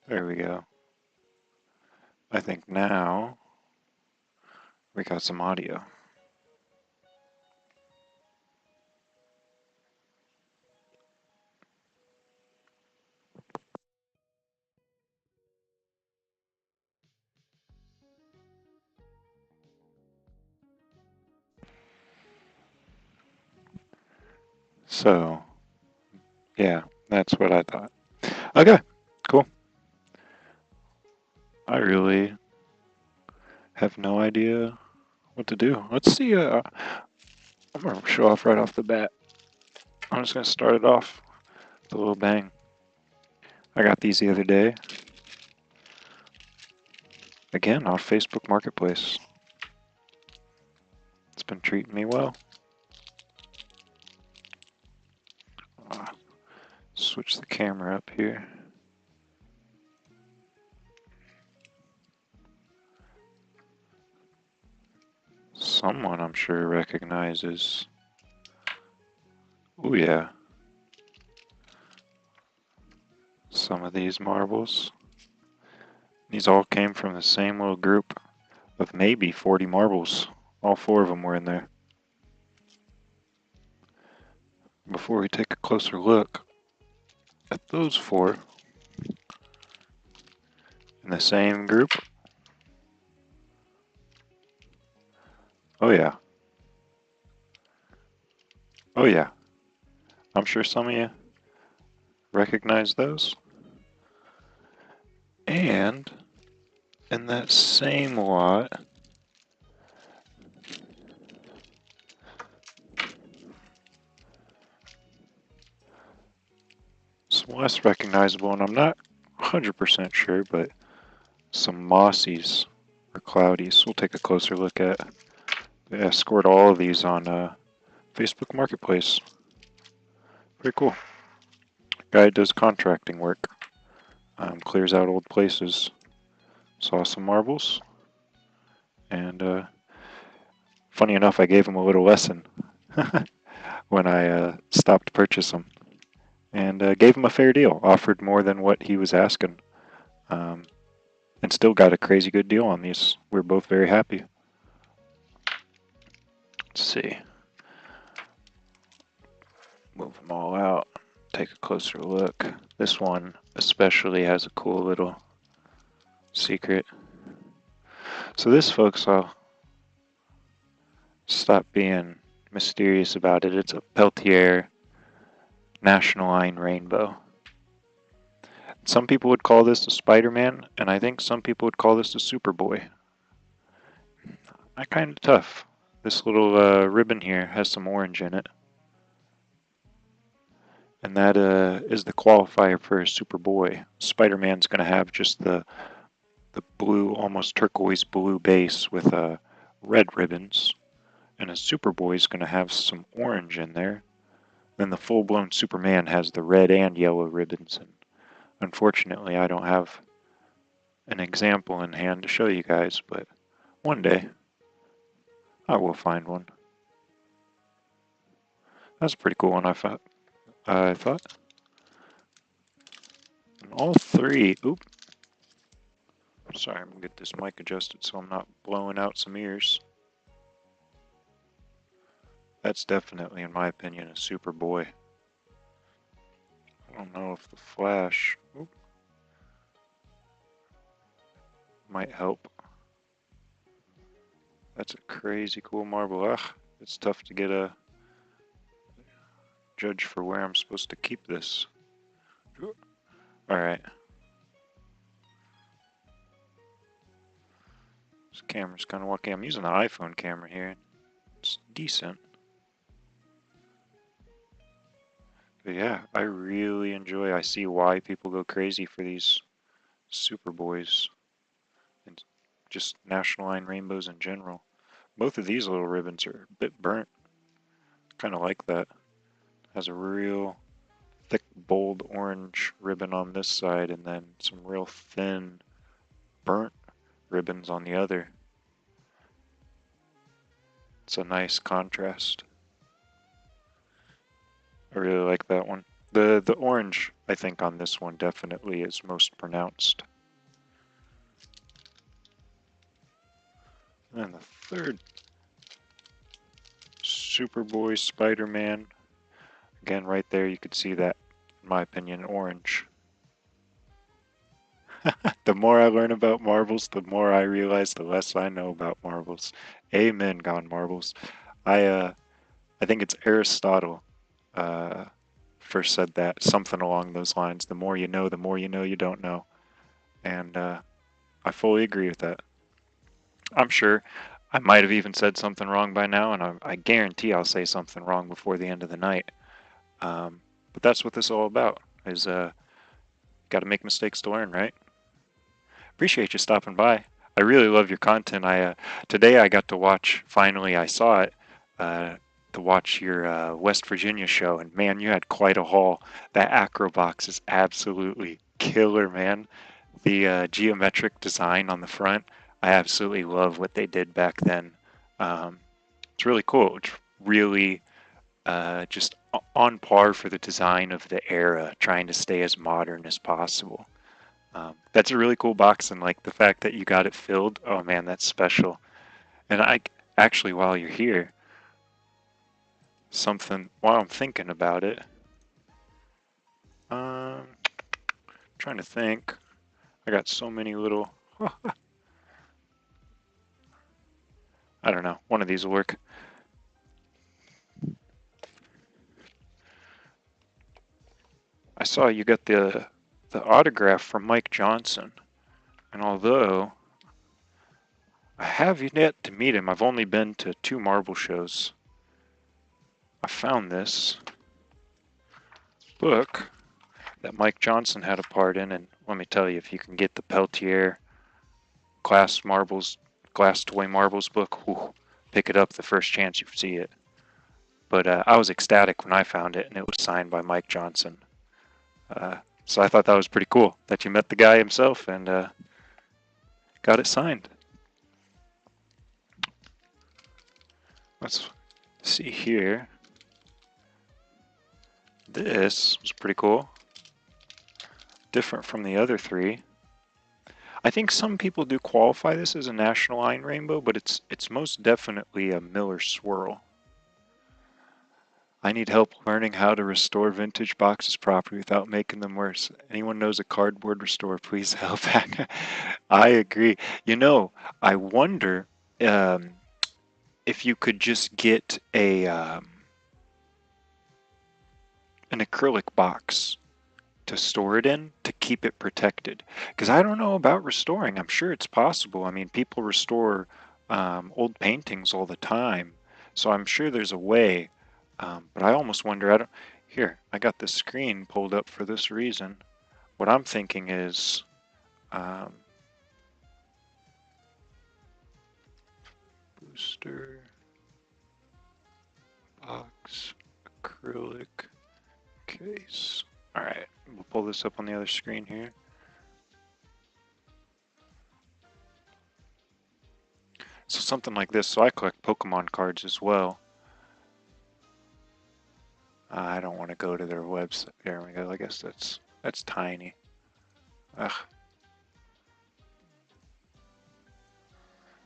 There we go. I think now we got some audio. So, yeah, that's what I thought. Okay, cool. I really have no idea what to do. Let's see. I'm gonna show off right off the bat. I'm just gonna start it off with a little bang. I got these the other day. Again, off Facebook Marketplace. It's been treating me well. Uh, Switch the camera up here. Someone I'm sure recognizes. Oh yeah, some of these marbles. These all came from the same little group of maybe 40 marbles. All four of them were in there. Before we take a closer look at those four in the same group. Oh yeah. Oh yeah. I'm sure some of you recognize those. And in that same lot, some less recognizable, and I'm not 100% sure, but some mossies or cloudies we'll take a closer look at. Yeah, scored all of these on Facebook Marketplace. Pretty cool. Guy does contracting work. Clears out old places. Saw some marbles. And funny enough, I gave him a little lesson when I stopped purchasing them. And gave him a fair deal. Offered more than what he was asking. Um, and still got a crazy good deal on these. We're both very happy. Let's see. Move them all out. Take a closer look. This one especially has a cool little secret. So this, folks, I'll stop being mysterious about it. It's a Peltier National Line Rainbow. Some people would call this a Spider-Man, and I think some people would call this a Superboy. I kind of tough. This little ribbon here has some orange in it. And that is the qualifier for a Superboy. Spider-Man's going to have just the blue, almost turquoise blue base with red ribbons. And a Superboy is going to have some orange in there. Then the full-blown Superman has the red and yellow ribbons. And unfortunately, I don't have an example in hand to show you guys, but one day I will find one. That's a pretty cool one, I thought. And all three. Oop. Sorry, I'm gonna get this mic adjusted so I'm not blowing out some ears. That's definitely, in my opinion, a Superboy. I don't know if the flash might help. That's a crazy cool marble. Ugh, it's tough to get a judge for where I'm supposed to keep this. Alright. This camera's kind of wonky. I'm using an iPhone camera here. It's decent. But yeah, I really enjoy. I see why people go crazy for these Superboys and just National Line rainbows in general. Both of these little ribbons are a bit burnt. Kind of like that. Has a real thick, bold orange ribbon on this side, and then some real thin, burnt ribbons on the other. It's a nice contrast. I really like that one. The orange, I think, on this one definitely is most pronounced. And the third, Superboy Spider-Man. Again, right there, you could see that, in my opinion, orange. The more I learn about marbles, the more I realize the less I know about marbles. Amen, gone marbles. I think it's Aristotle uh, first said that, something along those lines. The more you know, the more you know you don't know. And I fully agree with that. I'm sure I might have even said something wrong by now, and I guarantee I'll say something wrong before the end of the night. But that's what this is all about, is got to make mistakes to learn, right? Appreciate you stopping by. I really love your content. Today I got to watch, finally I saw it, to watch your West Virginia show, and man, you had quite a haul. That acro box is absolutely killer, man. The geometric design on the front, I absolutely love what they did back then. Um, it's really cool. It's really just on par for the design of the era, trying to stay as modern as possible. That's a really cool box, and like the fact that you got it filled, oh man, that's special. And I actually, while you're here, something, while I'm thinking about it, trying to think, I got so many little, I don't know, one of these will work. I saw you got the autograph from Mike Johnson, and although I have yet to meet him, I've only been to 2 marble shows. I found this book that Mike Johnson had a part in, and let me tell you, if you can get the Peltier glass toy marbles book, whew, pick it up the first chance you see it. But I was ecstatic when I found it, and it was signed by Mike Johnson. So I thought that was pretty cool that you met the guy himself and got it signed. Let's see here. This was pretty cool. Different from the other 3. I think some people do qualify this as a National Line Rainbow, but it's most definitely a Miller Swirl. I need help learning how to restore vintage boxes properly without making them worse. Anyone knows a cardboard restore, please help. I agree. You know, I wonder if you could just get an acrylic box to store it in to keep it protected. Because I don't know about restoring. I'm sure it's possible. I mean, people restore old paintings all the time, so I'm sure there's a way. But I almost wonder. Here, I got the screen pulled up for this reason. What I'm thinking is, booster box acrylic case. All right, we'll pull this up on the other screen here. So something like this. So I collect Pokemon cards as well. I don't want to go to their website. There we go. I guess that's tiny. Ugh.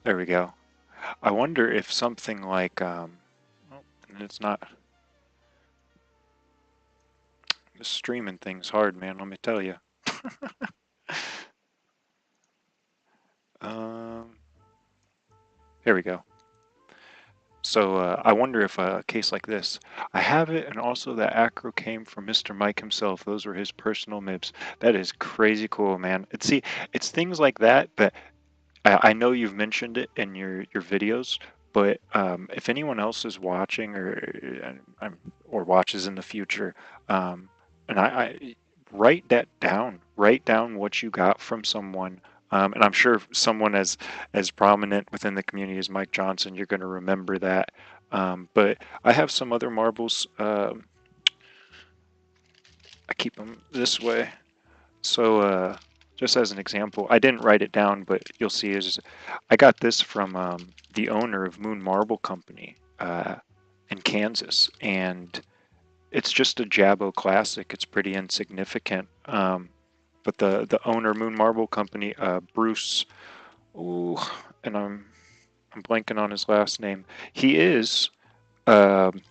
There we go. I wonder if something like oh, and it's not. The streaming thing's hard, man. Let me tell you. Here we go. So I wonder if a case like this, I have it, and also that acro came from Mr. Mike himself. Those were his personal Mibs. That is crazy cool, man. It's things like that, but I know you've mentioned it in your videos, but if anyone else is watching or watches in the future, and I write that down. Write down what you got from someone. And I'm sure someone as prominent within the community as Mike Johnson, you're going to remember that. But I have some other marbles. I keep them this way. So just as an example, I didn't write it down, but you'll see is I got this from the owner of Moon Marble Company in Kansas, and It's just a Jabo classic. It's pretty insignificant. But the owner, Moon Marble Company, Bruce, ooh, and I'm blanking on his last name. He is. Um,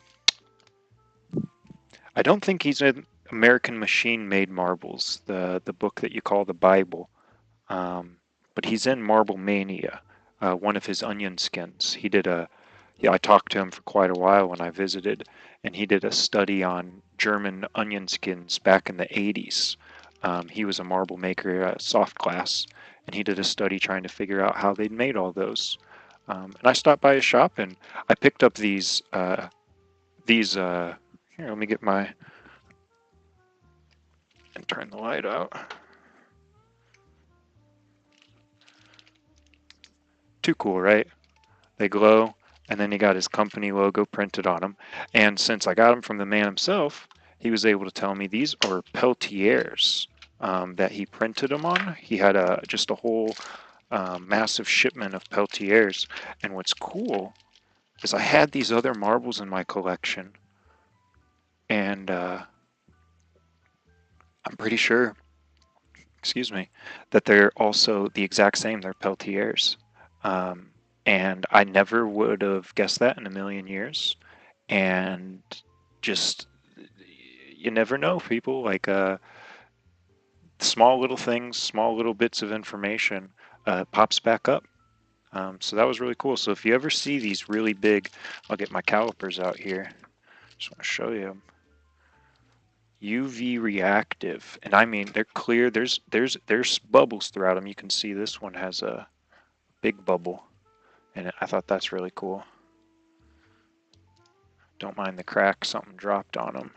I don't think he's in American Machine Made Marbles, the book that you call the Bible. Um, but he's in Marble Mania, one of his onion skins. He did a, yeah, I talked to him for quite a while when I visited, and he did a study on German onion skins back in the 80s. He was a marble maker at soft glass, and he did a study trying to figure out how they'd made all those. And I stopped by his shop and I picked up these, here, let me get my, and turn the light out. Too cool, right? They glow, and then he got his company logo printed on them. And since I got them from the man himself, he was able to tell me these are Peltiers that he printed them on. He had just a whole massive shipment of Peltiers. And what's cool is I had these other marbles in my collection, and I'm pretty sure, excuse me, that they're also the exact same. They're Peltiers. Um, and I never would have guessed that in a million years. And just, you never know, people. Like small little things, small little bits of information pops back up. So that was really cool. So if you ever see these really big, I'll get my calipers out here. Just want to show you. UV reactive, and I mean they're clear. There's bubbles throughout them. You can see this one has a big bubble, and I thought that's really cool. Don't mind the crack. Something dropped on them.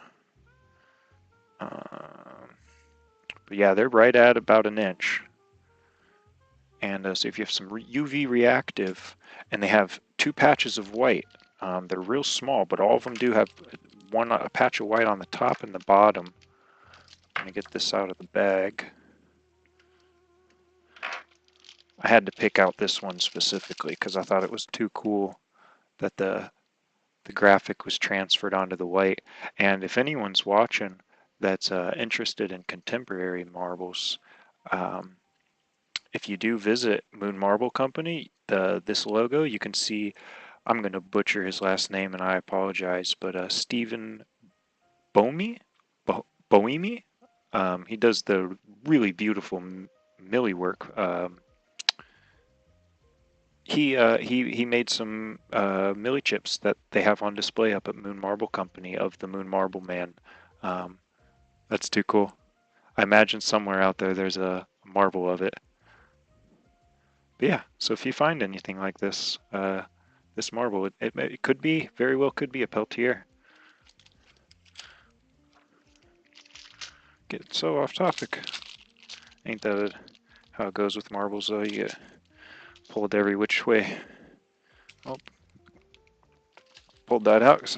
But yeah, they're right at about an inch. And so if you have some UV reactive, and they have two patches of white, they're real small, but all of them do have a patch of white on the top and the bottom. I'm going to get this out of the bag. I had to pick out this one specifically because I thought it was too cool that the graphic was transferred onto the white. And if anyone's watching that's interested in contemporary marbles, if you do visit Moon Marble Company, this logo, you can see, I'm going to butcher his last name and I apologize, but Stephen Boemi? Boemi? He does the really beautiful milli work. He made some milli chips that they have on display up at Moon Marble Company of the Moon Marble Man. Um, that's too cool. I imagine somewhere out there there's a marble of it. But yeah, so if you find anything like this, this marble, it could be, very well could be a Peltier. Get so off topic. Ain't that how it goes with marbles though? You get pulled every which way. Oh, pulled that out.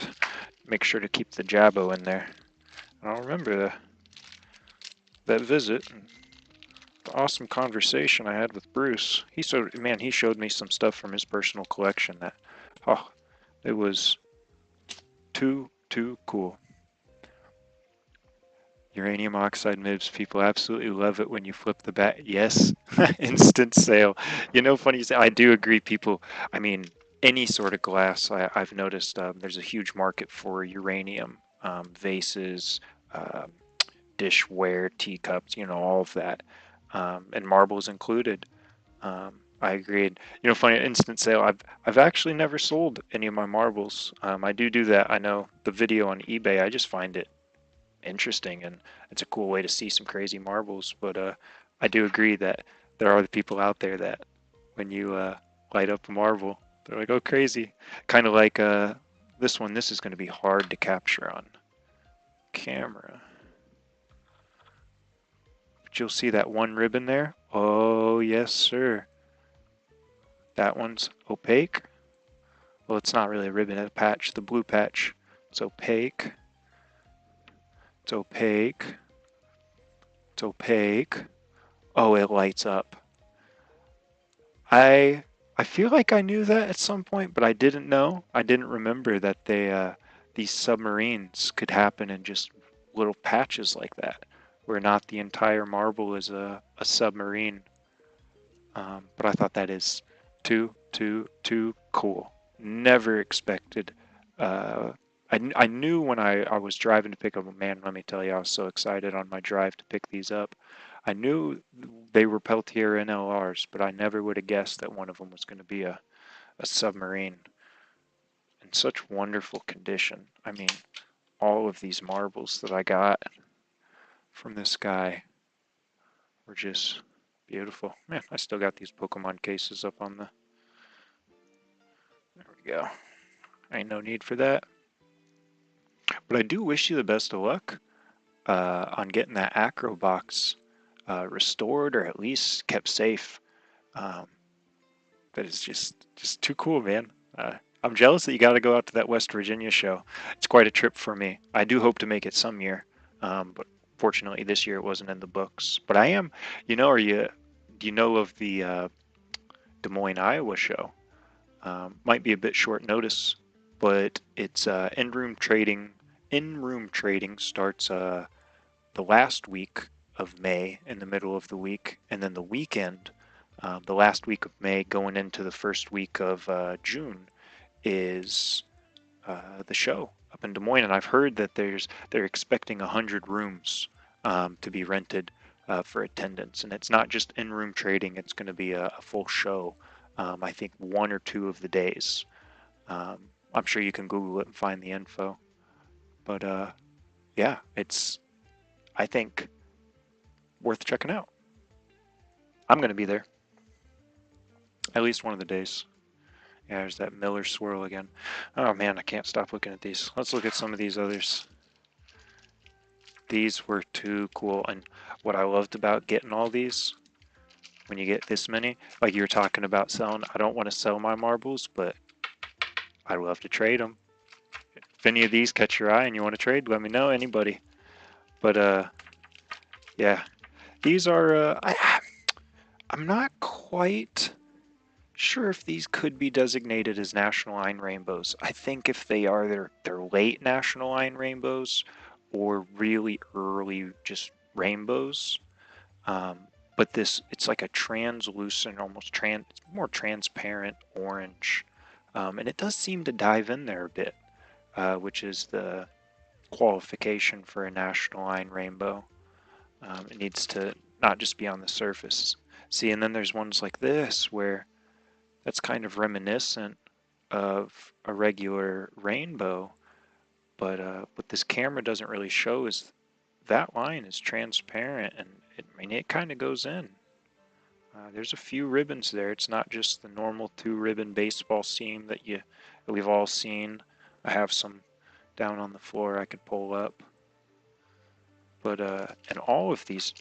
Make sure to keep the Jabo in there. I don't remember that visit. And the awesome conversation I had with Bruce. He showed me some stuff from his personal collection that, oh, it was too cool. Uranium oxide Mibs, people absolutely love it when you flip the bat. Yes, instant sale. You know, funny you say, I do agree, people. I mean, any sort of glass, I've noticed there's a huge market for uranium vases, um, dishware, teacups, you know, all of that, and marbles included. I agreed. You know, funny instant sale. I've actually never sold any of my marbles. I do that. I know the video on eBay. I just find it interesting and it's a cool way to see some crazy marbles. But I do agree that there are the people out there that when you light up a marble, they're like, "Oh, crazy!" Kind of like this one. This is going to be hard to capture on camera. But you'll see that one ribbon there. Oh, yes, sir. That one's opaque. Well, it's not really a ribbon, it's a patch. The blue patch. It's opaque. It's opaque. It's opaque. Oh, it lights up. I feel like I knew that at some point, but I didn't know. I didn't remember that the these submarines could happen in just little patches like that, where not the entire marble is a submarine. But I thought that is too cool. Never expected. I knew when I was driving to pick up, man, let me tell you, I was so excited on my drive to pick these up. I knew they were Peltier NLRs, but I never would have guessed that one of them was going to be a submarine in such wonderful condition. I mean, all of these marbles that I got from this guy were just beautiful. Man, I still got these Pokemon cases up on the... There we go. Ain't no need for that. But I do wish you the best of luck on getting that Acro box restored or at least kept safe. Um, that is just too cool, man. I'm jealous that you got to go out to that West Virginia show. It's quite a trip for me. I do hope to make it some year, but fortunately this year it wasn't in the books. But I am, do you know of the Des Moines, Iowa show? Might be a bit short notice, but it's in-room trading. In-room trading starts the last week of May, in the middle of the week, and then the weekend, the last week of May going into the first week of June, is the show up in Des Moines. And I've heard that they're expecting 100 rooms to be rented for attendance, and it's not just in-room trading. It's going to be a full show. I think 1 or 2 of the days. I'm sure you can Google it and find the info. But yeah, it's, I think, worth checking out. I'm going to be there at least one of the days. Yeah, there's that Miller swirl again. Oh man, I can't stop looking at these. Let's look at some of these others. These were too cool. And what I loved about getting all these, when you get this many, like you were talking about selling, I don't want to sell my marbles, but I'd love to trade them. If any of these catch your eye and you want to trade, let me know, anybody. But yeah, these are, I'm not quite sure if these could be designated as National Line Rainbows. I think if they are, they're late National Line Rainbows or really early just rainbows. But it's like a translucent, almost more transparent orange. And it does seem to dive in there a bit, which is the qualification for a National Line Rainbow. It needs to not just be on the surface. See, and then there's ones like this where that's kind of reminiscent of a regular rainbow, but what this camera doesn't really show is that line is transparent, and it kind of goes in. There's a few ribbons there. It's not just the normal 2-ribbon baseball seam that we've all seen. I have some down on the floor I could pull up. But and all of these,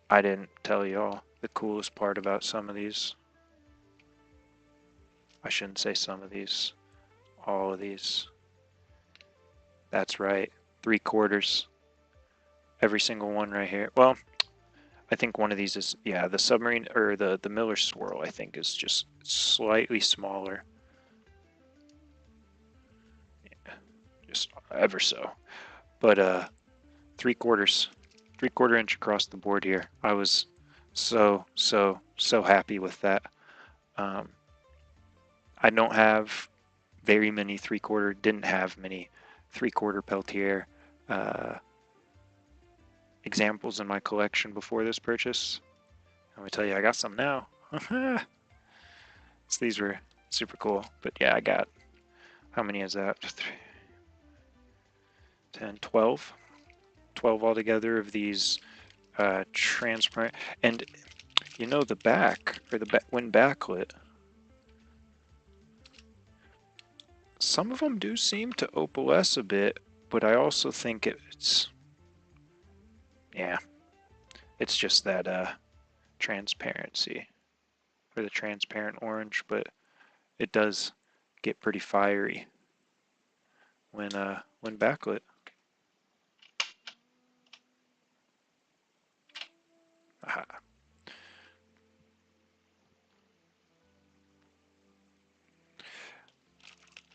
I didn't tell y'all the coolest part about some of these. I shouldn't say some of these, all of these. That's right, 3/4. Every single one right here. Well, I think one of these is, yeah, the submarine, or the Miller swirl, I think, is just slightly smaller. Yeah, just ever so. But 3/4, 3/4 inch across the board here. I was so happy with that. I don't have very many 3/4, didn't have many 3/4 Peltier examples in my collection before this purchase. Let me tell you, I got some now. So these were super cool. But yeah, I got, how many is that? 10, 12. 12 altogether of these transparent. And you know, the back, or when backlit, some of them do seem to opalesce a bit, but I also think it's, yeah, it's just that transparency, or the transparent orange, but it does get pretty fiery when backlit. Aha.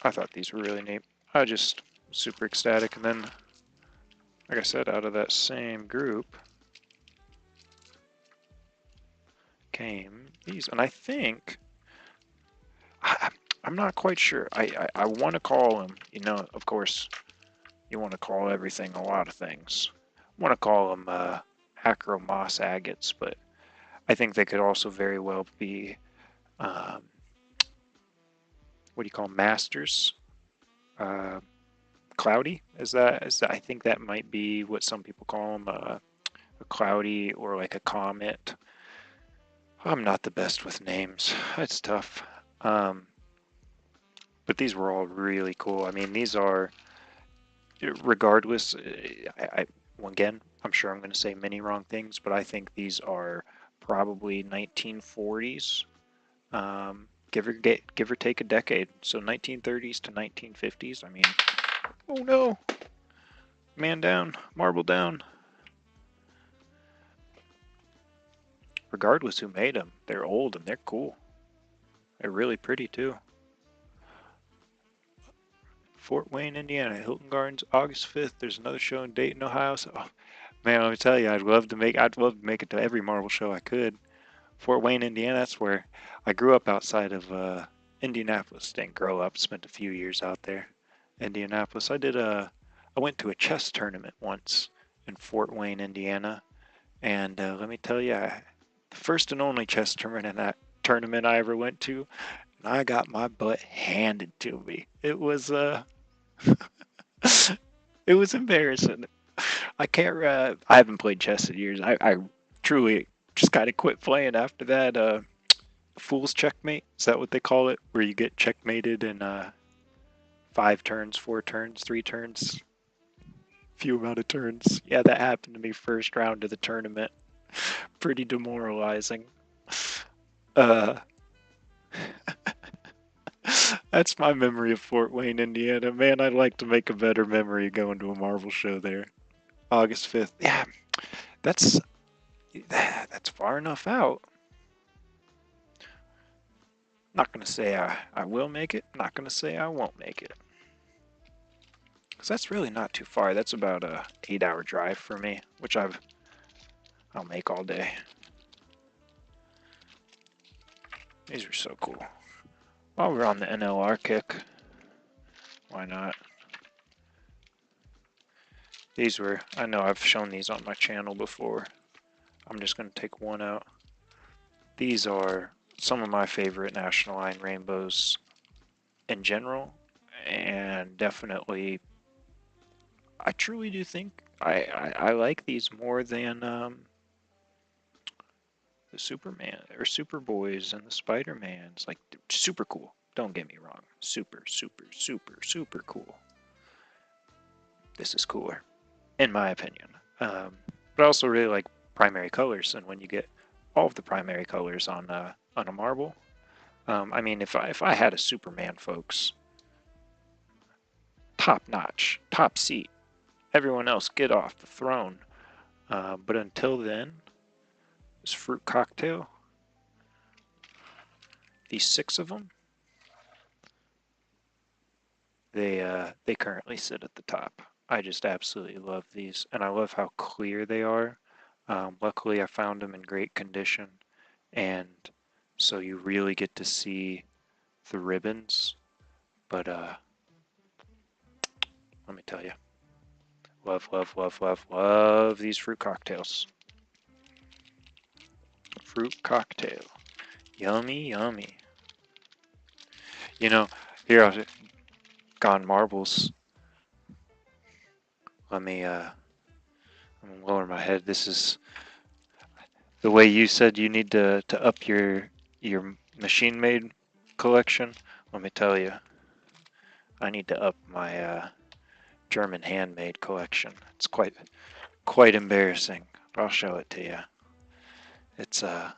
I thought these were really neat. I just super ecstatic. And then, like I said, out of that same group came these. And I think, I'm not quite sure. I want to call them, you know, of course, you want to call everything a lot of things. I want to call them acromoss agates, but I think they could also very well be, um, what do you call them, masters? Uh, cloudy? Is that? I think that might be what some people call them, a cloudy or like a comet. I'm not the best with names. It's tough. Um, but these were all really cool. I mean, these are, regardless, again, I'm sure I'm going to say many wrong things, but I think these are probably 1940s, give or take a decade. So 1930s to 1950s. I mean, oh no, man down, marble down. Regardless who made them, they're old and they're cool. They're really pretty too. Fort Wayne, Indiana, Hilton Gardens, August 5th. There's another show in Dayton, Ohio. So, oh, man, let me tell you, I'd love to make it to every Marvel show I could. Fort Wayne, Indiana, that's where I grew up outside of Indianapolis. Didn't grow up, spent a few years out there. Indianapolis. I went to a chess tournament once in Fort Wayne, Indiana, and let me tell you, the first and only chess tournament I ever went to, and I got my butt handed to me. It was it was embarrassing. I can't. I haven't played chess in years. I truly just kind of quit playing after that. Fool's checkmate. Is that what they call it? Where you get checkmated in 5 turns, 4 turns, 3 turns, few amount of turns. Yeah, that happened to me first round of the tournament. Pretty demoralizing. Uh, that's my memory of Fort Wayne, Indiana. Man, I'd like to make a better memory going to a Marvel show there. August 5th. Yeah, that's that's far enough out. Not gonna say I will make it. Not gonna say I won't make it. Cause that's really not too far. That's about a 8-hour drive for me, which I'll make all day. These are so cool. While we're on the NLR kick, why not? These were, I know I've shown these on my channel before. I'm just gonna take one out. These are some of my favorite National Line rainbows in general, and definitely, I truly do think I like these more than the Superman or Superboys and the Spider-Mans. Like, super cool. Don't get me wrong. Super, super, super, super cool. This is cooler, in my opinion. But I also really like primary colors, and when you get all of the primary colors on a marble, I mean, if I had a Superman, folks, top notch, top seat. Everyone else, get off the throne. But until then, this fruit cocktail, these 6 of them, they currently sit at the top. I just absolutely love these, and I love how clear they are. Luckily, I found them in great condition, and so you really get to see the ribbons. But let me tell you, love, love, love, love, love these fruit cocktails. Fruit cocktail, yummy, yummy. You know, here I've gone marbles. Let me lower my head. This is the way you said you need to up your machine made collection. Let me tell you, I need to up my German handmade collection. It's quite embarrassing. I'll show it to you. It's oh,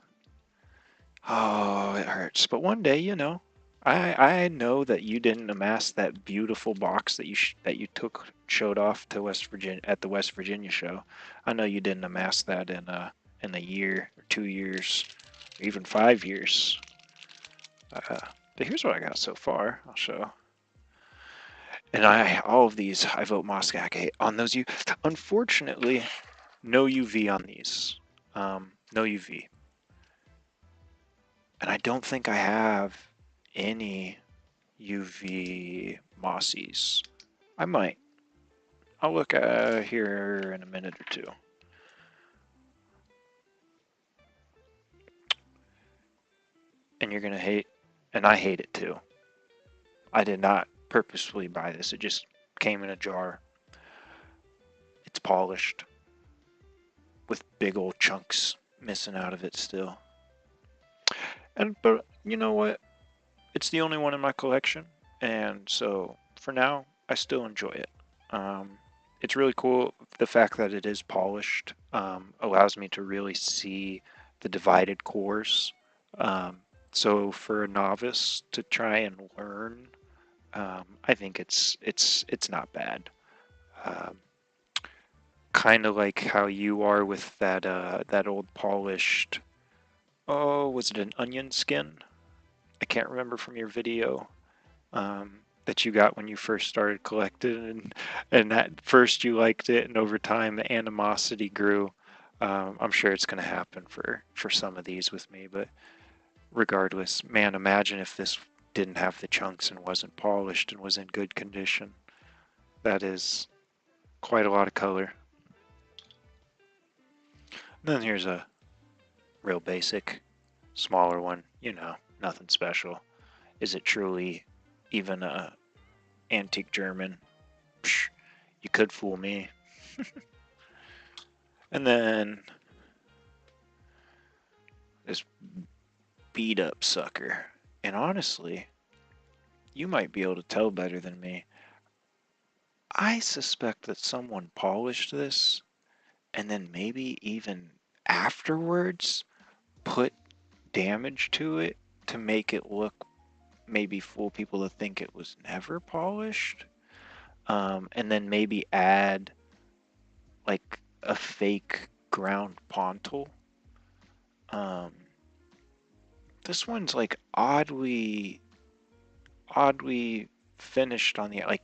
it hurts. But one day, you know, I know that you didn't amass that beautiful box that you showed off to West Virginia at the West Virginia show. I know you didn't amass that in a year or 2 years, or even 5 years. But here's what I got so far. I'll show. And all of these, I vote Moscow Agate. On those, unfortunately, no UV on these. No UV. And I don't think I have any UV mossies. I might. I'll look here in a minute or two. And you're gonna hate, and I hate it too. I did not purposefully buy this. It just came in a jar. It's polished with big old chunks missing out of it still. But you know what? It's the only one in my collection, and so for now, I still enjoy it. It's really cool. The fact that it is polished allows me to really see the divided cores. So for a novice to try and learn, I think it's not bad. Um, kind of like how you are with that old polished. Oh, was it an onion skin? I can't remember from your video. That you got when you first started collecting, and at first you liked it, and over time the animosity grew. I'm sure it's going to happen for some of these with me, but regardless, man, imagine if this didn't have the chunks and wasn't polished and was in good condition. That is quite a lot of color. And then here's a real basic, smaller one. You know, nothing special. Is it truly even a antique German? Psh, you could fool me. And then this beat up sucker. And honestly, you might be able to tell better than me. I suspect that someone polished this and then maybe even afterwards put damage to it to make it look, maybe fool people to think it was never polished. And then maybe add like a fake ground pontil. Um, this one's like oddly finished on the, like,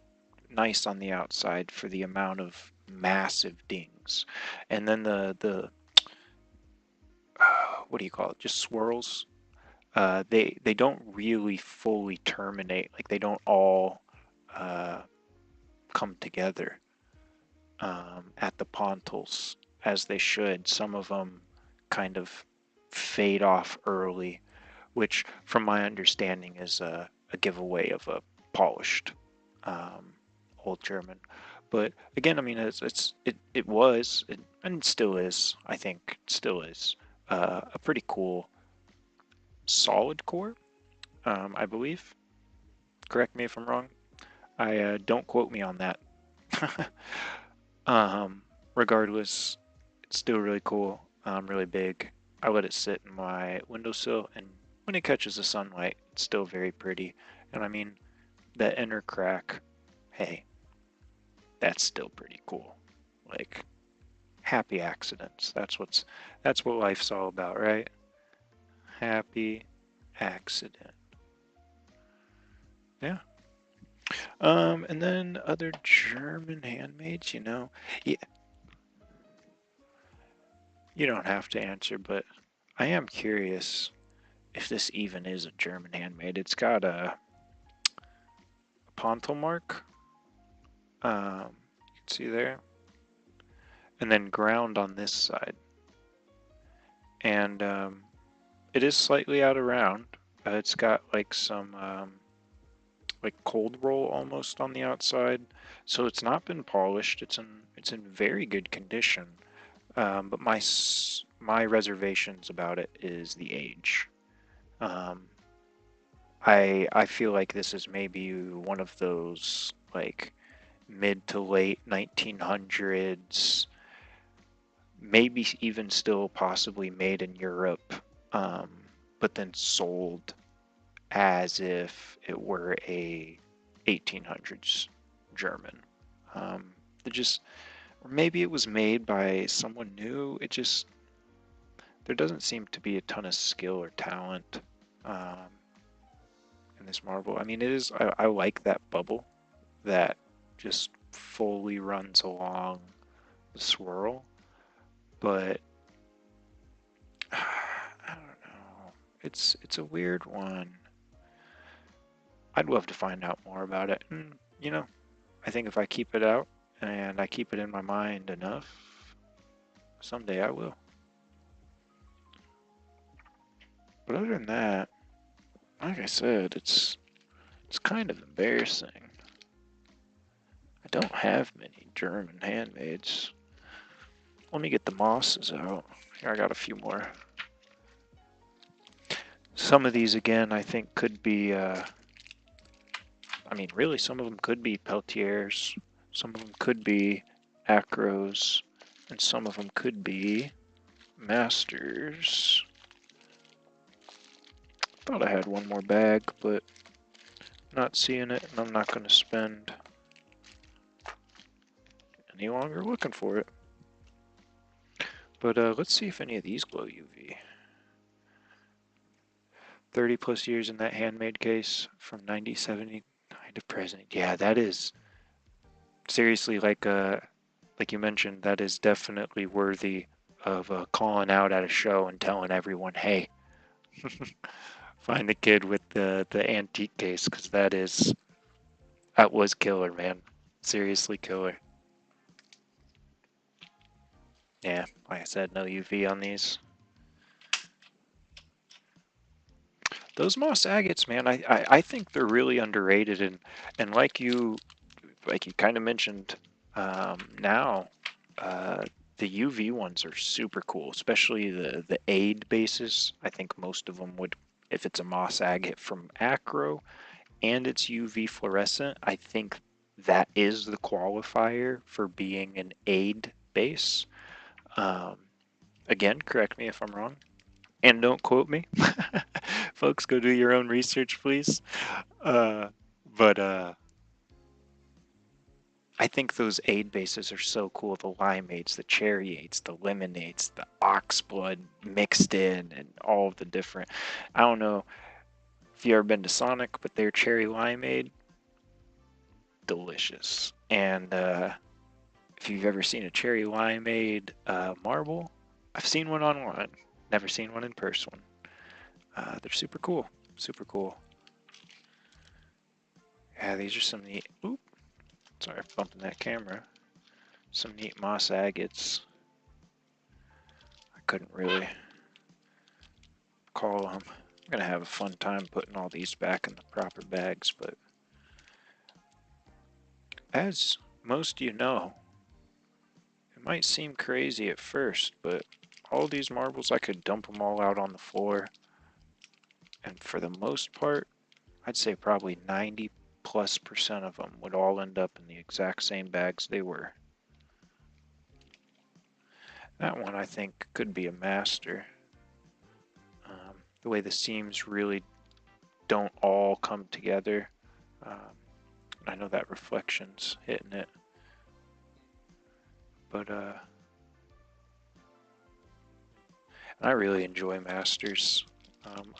nice on the outside for the amount of massive dings, and then the what do you call it? Just swirls. They don't really fully terminate. Like they don't all uh, come together at the pontils as they should. Some of them kind of fade off early, which, from my understanding, is a giveaway of a polished um, old German. But again, I mean, it was and still is. I think still is a pretty cool solid core. I believe. Correct me if I'm wrong. I don't quote me on that. Regardless, it's still really cool. Really big. I let it sit in my windowsill, and when it catches the sunlight, it's still very pretty. And I mean, that inner crack, hey, that's still pretty cool. Like, happy accidents. That's what life's all about, right? Happy accident. Yeah. And then other German handmaids, yeah, you don't have to answer, but I am curious if this even is a German handmade. It's got a pontil mark. You can see there, and then ground on this side, and it is slightly out of round. It's got like some like cold roll almost on the outside, so it's not been polished. It's in very good condition. But my reservations about it is the age. Um, I feel like this is maybe one of those like mid to late 1900s, maybe even still possibly made in Europe, um, but then sold as if it were a 1800s German. Um, it just, or maybe it was made by someone new. There doesn't seem to be a ton of skill or talent um, in this marble. I mean, I like that bubble that just fully runs along the swirl, but I don't know. It's a weird one. I'd love to find out more about it. And, you know, I think if I keep it out and I keep it in my mind enough, someday I will. But other than that, like I said, it's kind of embarrassing. I don't have many German handmaids. Let me get the mosses out. Here, I got a few more. Some of these, again, I think could be, I mean, really, some of them could be Peltiers. Some of them could be Acros. And some of them could be Masters. Thought I had one more bag, but not seeing it, and I'm not going to spend any longer looking for it. But let's see if any of these glow UV. 30 plus years in that handmade case from 1979 to present. Yeah, that is seriously, like you mentioned, that is definitely worthy of calling out at a show and telling everyone, hey, find the kid with the antique case, because that was killer, man. Seriously killer. Yeah, like I said, no UV on these. Those moss agates, man, I think they're really underrated, and like you kind of mentioned, now the UV ones are super cool, especially the aid bases. I think most of them would, if it's a moss agate from Acro and it's UV fluorescent, I think that is the qualifier for being an aid base. Again, correct me if I'm wrong. And don't quote me. Folks, go do your own research, please. But I think those aid bases are so cool. The limeades, the cherryades, the lemonades, the oxblood mixed in, and all of the different. I don't know if you've ever been to Sonic, but their cherry limeade, delicious. And if you've ever seen a cherry limeade marble, I've seen one online. Never seen one in person. They're super cool. Super cool. Yeah, these are some neat. Oop. Sorry for bumping that camera. Some neat moss agates. I couldn't really call them. I'm going to have a fun time putting all these back in the proper bags, but as most you know, it might seem crazy at first, but all these marbles, I could dump them all out on the floor, and for the most part, I'd say probably 90+% of them would all end up in the exact same bags they were. That one I think could be a master. The way the seams really don't all come together. I know that reflection's hitting it. But I really enjoy masters.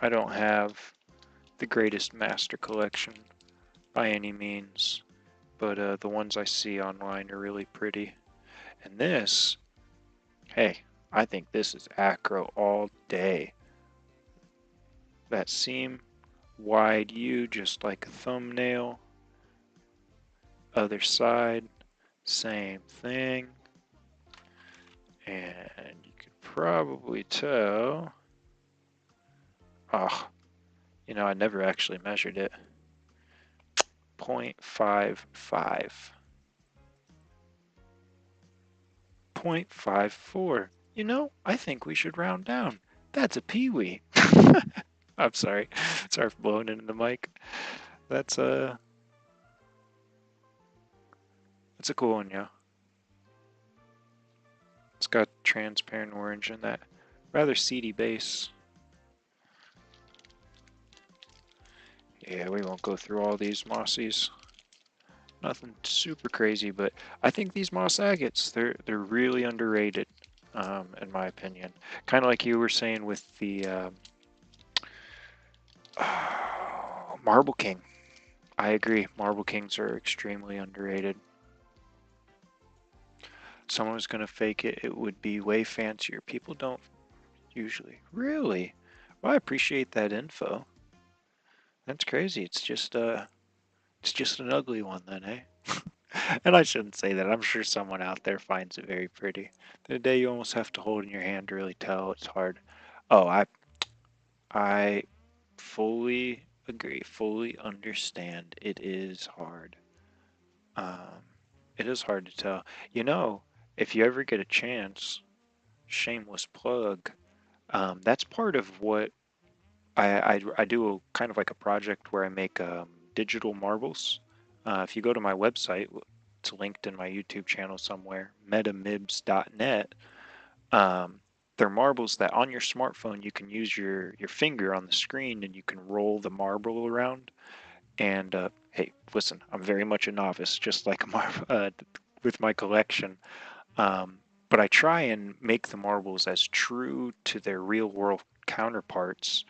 I don't have the greatest master collection by any means, but the ones I see online are really pretty. And this, hey, I think this is acro all day. That seam, wide U, just like a thumbnail. Other side, same thing. And you could probably tell, oh, you know, I never actually measured it. 0.55. 0.54. You know, I think we should round down. That's a peewee. I'm sorry. Sorry for blowing into the mic. That's a cool one, yeah. It's got transparent orange in that rather seedy base. Yeah, we won't go through all these mossies. Nothing super crazy, but I think these moss agates, they're really underrated, in my opinion. Kind of like you were saying with the Marble King. I agree. Marble Kings are extremely underrated. If someone was gonna fake it, it would be way fancier. People don't usually. Really? Well, I appreciate that info. That's crazy. It's just an ugly one then, eh? And I shouldn't say that. I'm sure someone out there finds it very pretty. The day you almost have to hold in your hand to really tell, it's hard. Oh, I fully agree, fully understand. It is hard. Um, it is hard to tell. You know, if you ever get a chance, shameless plug, that's part of what I do a kind of like a project where I make digital marbles. If you go to my website, it's linked in my YouTube channel somewhere, metamibs.net. Um, they're marbles that on your smartphone you can use your finger on the screen and you can roll the marble around. And hey, listen, I'm very much a novice, just like with my collection. But I try and make the marbles as true to their real world counterparts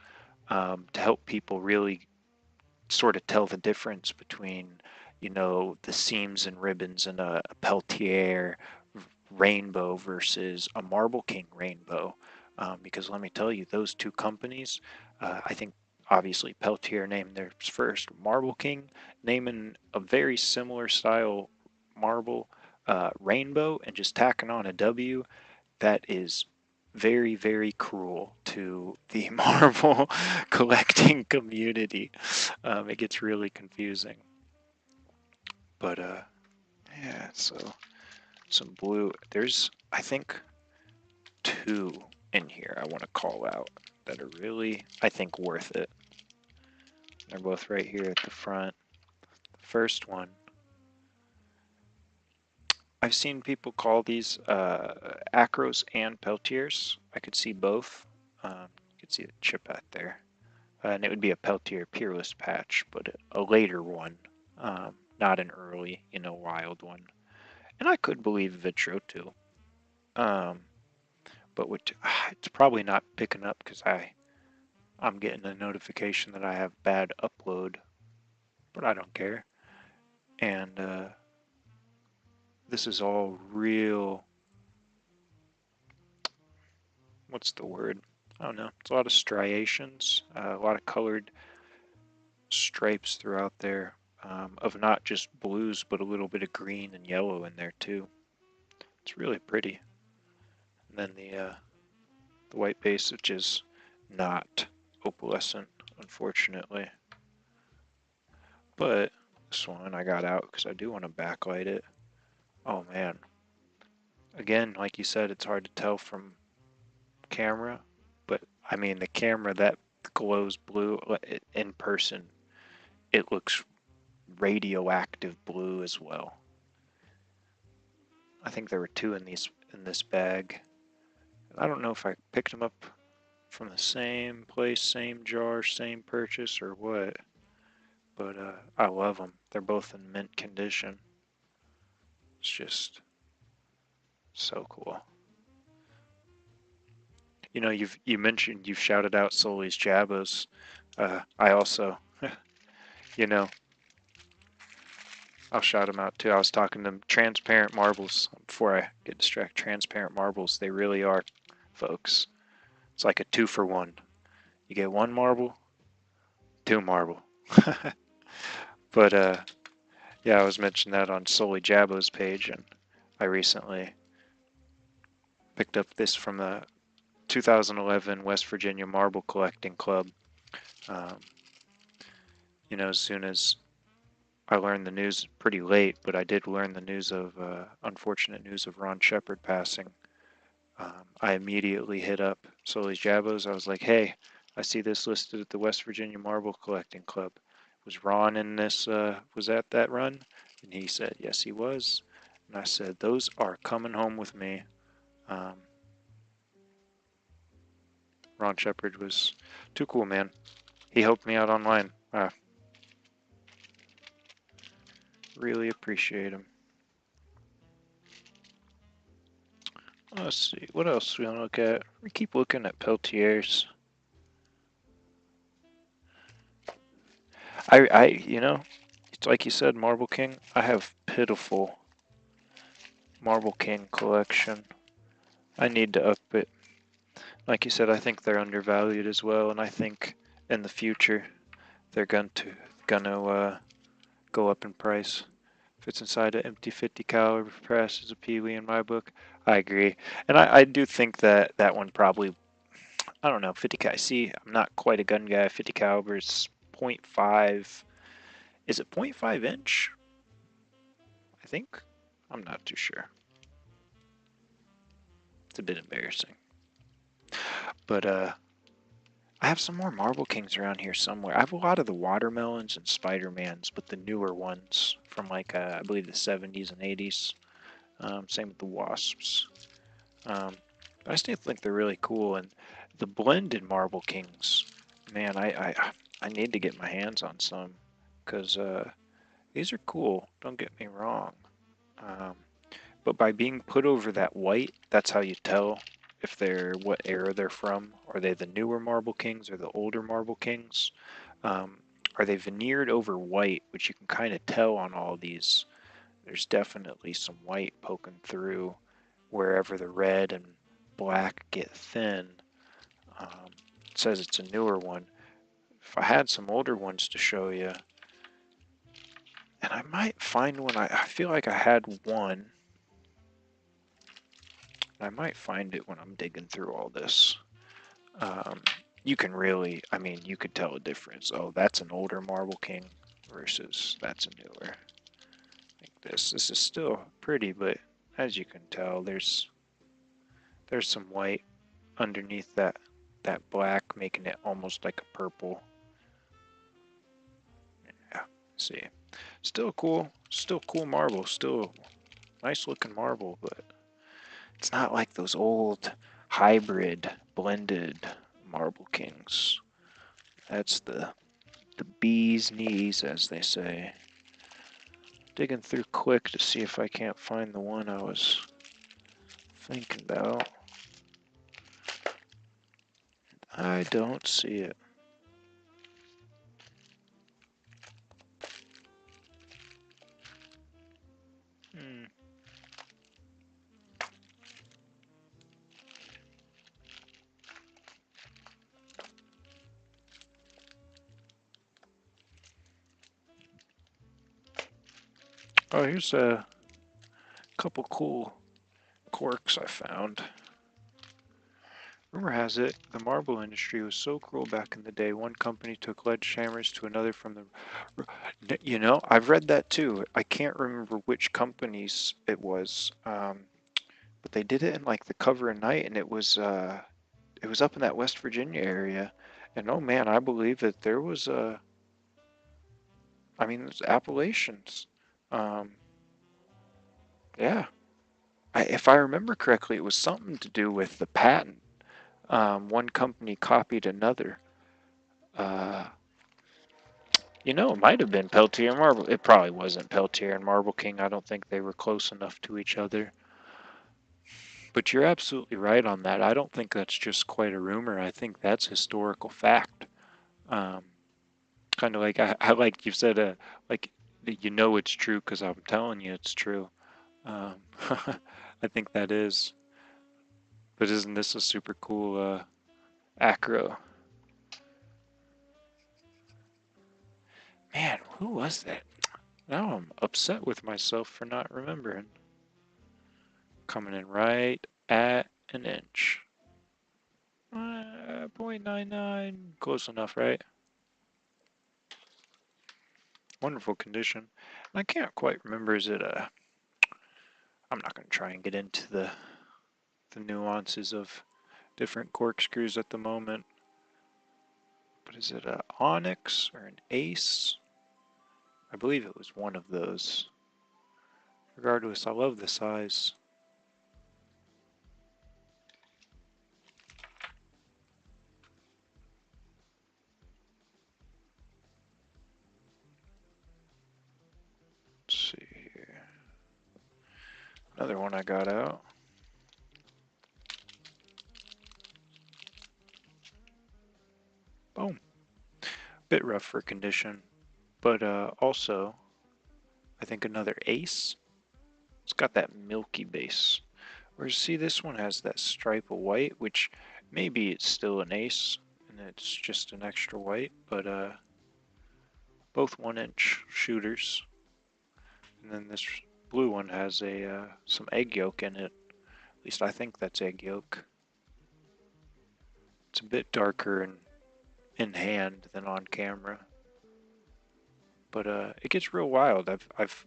to help people really sort of tell the difference between, the seams and ribbons in a Peltier rainbow versus a Marble King rainbow. Because let me tell you, those two companies, I think obviously Peltier named theirs first. Marble King naming a very similar style marble rainbow and just tacking on a W, that is very, very cruel to the marble collecting community. It gets really confusing. But yeah, so some blue. There's, I think, two in here I want to call out that are really, I think, worth it. They're both right here at the front. The first one, I've seen people call these acros and peltiers. I could see both. You could see the chip out there. And it would be a Peltier Peerless patch, but a later one, not an early, wild one. And I could believe Vitro too, um, but it's probably not picking up because I'm getting a notification that I have bad upload, but I don't care. And this is all real. What's the word? I don't know. It's a lot of striations, a lot of colored stripes throughout there, of not just blues, but a little bit of green and yellow in there too. It's really pretty. And then the white base, which is not opalescent, unfortunately. But this one I got out because I do want to backlight it. Oh man. Again, like you said, it's hard to tell from camera, but I mean the camera that glows blue in person, it looks radioactive blue as well. I think there were two in this bag. I don't know if I picked them up from the same place, same jar, same purchase, or what. But I love them. They're both in mint condition. It's just so cool. You mentioned you've shouted out Sully's Jabos. I also, you know, I'll shout them out too. I was talking to them. Transparent marbles. Before I get distracted, transparent marbles. They really are, folks. It's like a 2-for-1. You get one marble, two marble. But yeah, I was mentioning that on Sully Jabo's page, and I recently picked up this from the 2011 West Virginia Marble Collecting Club. Um, as soon as I learned the news pretty late, but I did learn the news of unfortunate news of Ron Shepard passing. I immediately hit up Sully's Jabos. I was like, "Hey, I see this listed at the West Virginia Marble Collecting Club. Was Ron in this? Was at that run?" And he said, "Yes, he was." And I said, "Those are coming home with me." Um, Ron Shepard was too cool, man. He helped me out online. Really appreciate him. Let's see, what else we want to look at? We keep looking at Peltiers. I It's like you said, Marble King. I have pitiful Marble King collection. I need to up it. Like you said, I think they're undervalued as well, and I think in the future they're gonna go up in price. If it's inside an empty 50 caliber press is a peewee in my book. I agree, and I do think that that one probably, I don't know, 50 cal. See, I'm not quite a gun guy. 50 caliber is .5. Is it .5 inch? I think. I'm not too sure. It's a bit embarrassing. But I have some more Marble Kings around here somewhere. I have a lot of the watermelons and Spider-Mans, but the newer ones from like I believe the 70s and 80s. Same with the Wasps. But I still think they're really cool. And the blended Marble Kings, man, I need to get my hands on some because these are cool. Don't get me wrong. Um, but by being put over that white, that's how you tell if they're what era they're from. Are they the newer Marble Kings or the older Marble Kings? Um, are they veneered over white, which you can kind of tell on all these. There's definitely some white poking through wherever the red and black get thin. It says it's a newer one. If I had some older ones to show you, and I might find one, I feel like I had one. I might find it when I'm digging through all this. You can really, I mean, you could tell a difference. Oh, that's an older Marble King versus that's a newer. Like this. This is still pretty, but as you can tell, there's some white underneath that black, making it almost like a purple. Yeah, see. Still cool marble, still nice looking marble, but it's not like those old hybrid blended Marble Kings. That's the bee's knees, as they say. Digging through quick to see if I can't find the one I was thinking about. I don't see it. Oh, here's a couple cool corks I found. Rumor has it, the marble industry was so cruel back in the day, one company took sledgehammers to another from the... You know, I've read that too. I can't remember which companies it was, but they did it in like the cover of night, and it was up in that West Virginia area. And oh man, I believe that there was I mean, there's Appalachians. Um, yeah. If I remember correctly, it was something to do with the patent. One company copied another. Uh, you know, it might have been Peltier and Marble. It probably wasn't Peltier and Marble King. I don't think they were close enough to each other. But you're absolutely right on that. I don't think that's just quite a rumor. I think that's historical fact. Um, kind of like I like you said, like you know it's true because I'm telling you it's true. Um, I think that is. But isn't this a super cool acro? Man, who was that? Now I'm upset with myself for not remembering. Coming in right at an inch. 0.99. Close enough, right? Wonderful condition. I can't quite remember, is it a... I'm not going to try and get into the nuances of different corkscrews at the moment. But is it a onyx or an ace? I believe it was one of those. Regardless, I love the size. Let's see here. Another one I got out. Boom. Bit rough for condition, but also I think another ace. It's got that milky base. Whereas see, this one has that stripe of white, which maybe it's still an ace and it's just an extra white, but both 1-inch shooters. And then this blue one has a some egg yolk in it. At least I think that's egg yolk. It's a bit darker in hand than on camera. But it gets real wild. I've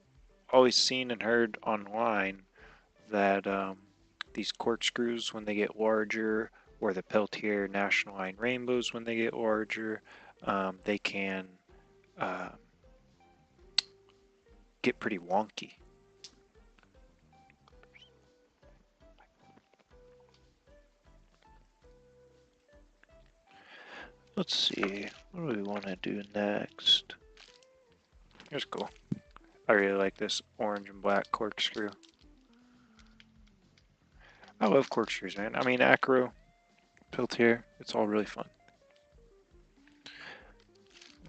always seen and heard online that these corkscrews, when they get larger, or the Peltier National Line Rainbows, when they get larger, they can get pretty wonky. Let's see, what do we want to do next? Here's cool. I really like this orange and black corkscrew. I love corkscrews, man. I mean, acro, Peltier, it's all really fun.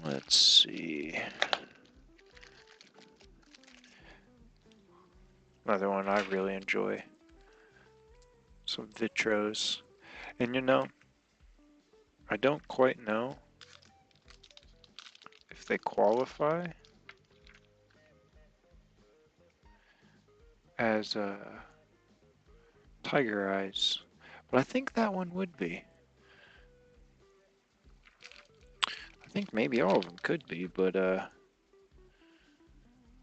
Let's see. Another one I really enjoy. Some vitros. And you know, I don't quite know if they qualify as tiger eyes, but I think that one would be. I think maybe all of them could be, but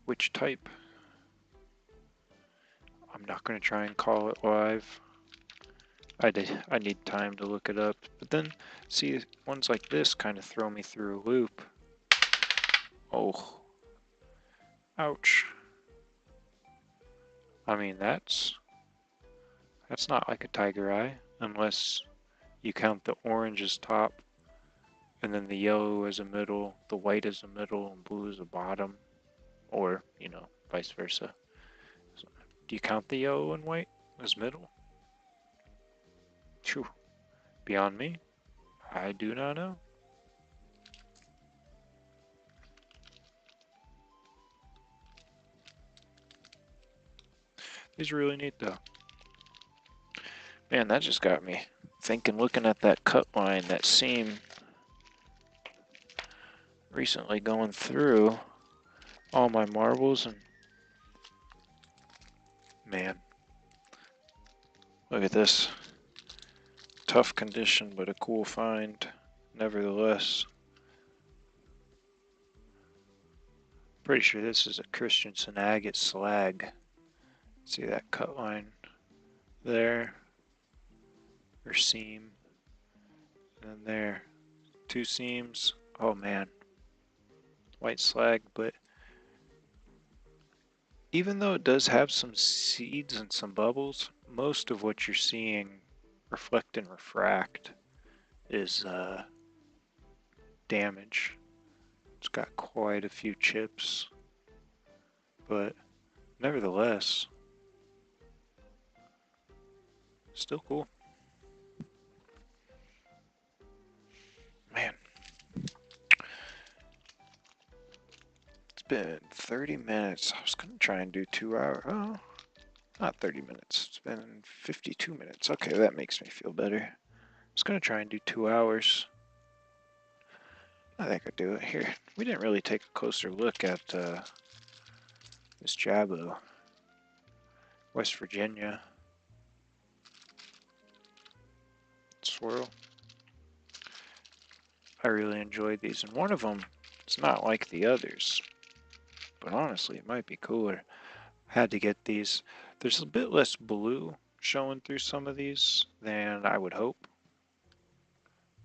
which type? I'm not going to try and call it live. I need time to look it up. But then, see, ones like this kind of throw me through a loop. Oh. Ouch. I mean, that's not like a tiger eye, unless you count the orange as top, and then the yellow as a middle, the white as a middle, and blue as a bottom, or, you know, vice versa. So, do you count the yellow and white as middle? Phew. Beyond me? I do not know. These are really neat though. Man, that just got me thinking, looking at that cut line, that seam recently, going through all my marbles, and man, look at this. Tough condition, but a cool find nevertheless. Pretty sure this is a Christensen agate slag. See that cut line there, or seam, and then there, two seams. Oh man, white slag. But even though it does have some seeds and some bubbles, most of what you're seeing reflect and refract is damage. It's got quite a few chips, but nevertheless, still cool. Man, it's been 30 minutes. I was gonna try and do 2 hours. Oh, not 30 minutes. It's been 52 minutes. Okay, that makes me feel better. I was gonna try and do 2 hours. I think I'd do it here. We didn't really take a closer look at this Jabo, West Virginia swirl. I really enjoyed these, and one of them, it's not like the others, but honestly, it might be cooler. Had to get these. There's a bit less blue showing through some of these than I would hope.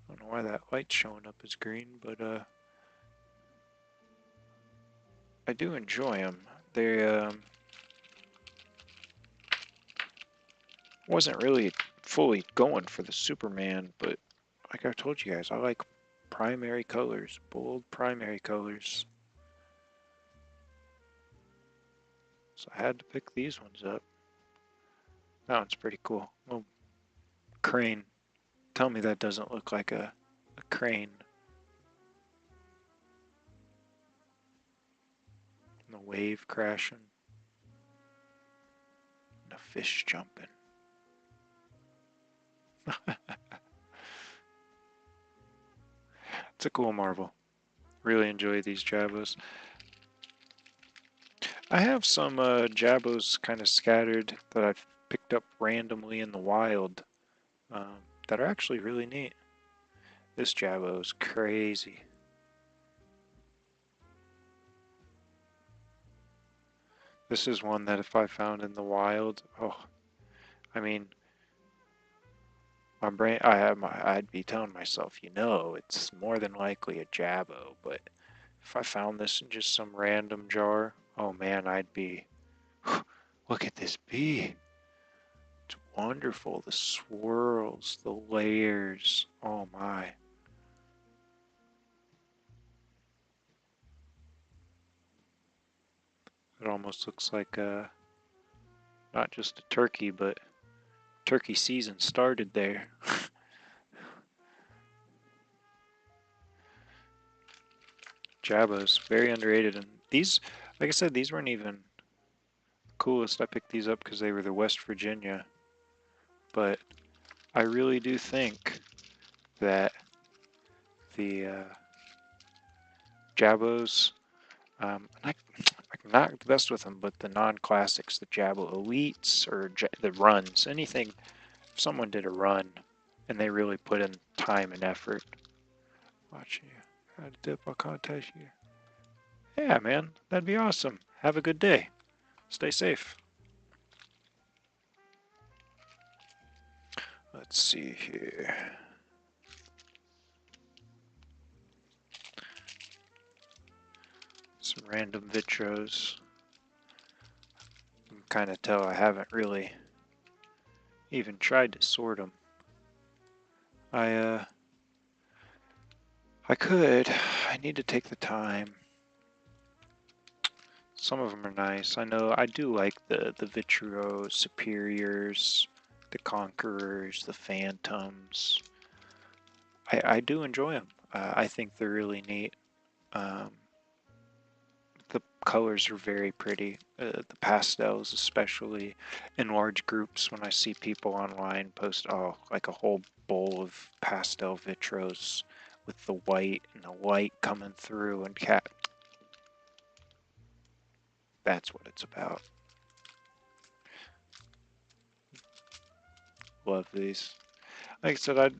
I don't know why that light's showing up as green, but I do enjoy them. They wasn't really fully going for the Superman, but like I told you guys, I like primary colors, bold primary colors. So I had to pick these ones up. That one's pretty cool. Little crane. Tell me that doesn't look like a crane. And the wave crashing. And the fish jumping. It's a cool marble. Really enjoy these Jabos. I have some Jabos kind of scattered that I've picked up randomly in the wild that are actually really neat. This Jabo is crazy. This is one that if I found in the wild, oh, I mean, my brain, I'd be telling myself, you know, it's more than likely a Jabo, but if I found this in just some random jar, oh man, I'd be, look at this bee. It's wonderful. The swirls, the layers, oh my. It almost looks like not just a turkey, but turkey season started there. Jabos, very underrated. And these, like I said, these weren't even the coolest. I picked these up because they were the West Virginia. But I really do think that the Jabos, I'm not the best with them, but the non-classics, the Jabo Elites or the runs, anything, if someone did a run and they really put in time and effort, watch you, how to dip, I'll contact you. Yeah, man, that'd be awesome. Have a good day. Stay safe. Let's see here. Some random vitros. You can kind of tell I haven't really even tried to sort them. I could. I need to take the time. Some of them are nice. I know I do like the Vitro Superiors, the Conquerors, the Phantoms. I do enjoy them. I think they're really neat. The colors are very pretty. The pastels, especially in large groups, when I see people online post, oh, like a whole bowl of pastel vitros with the white and the light coming through and cat. That's what it's about. Love these. Like I said, I'd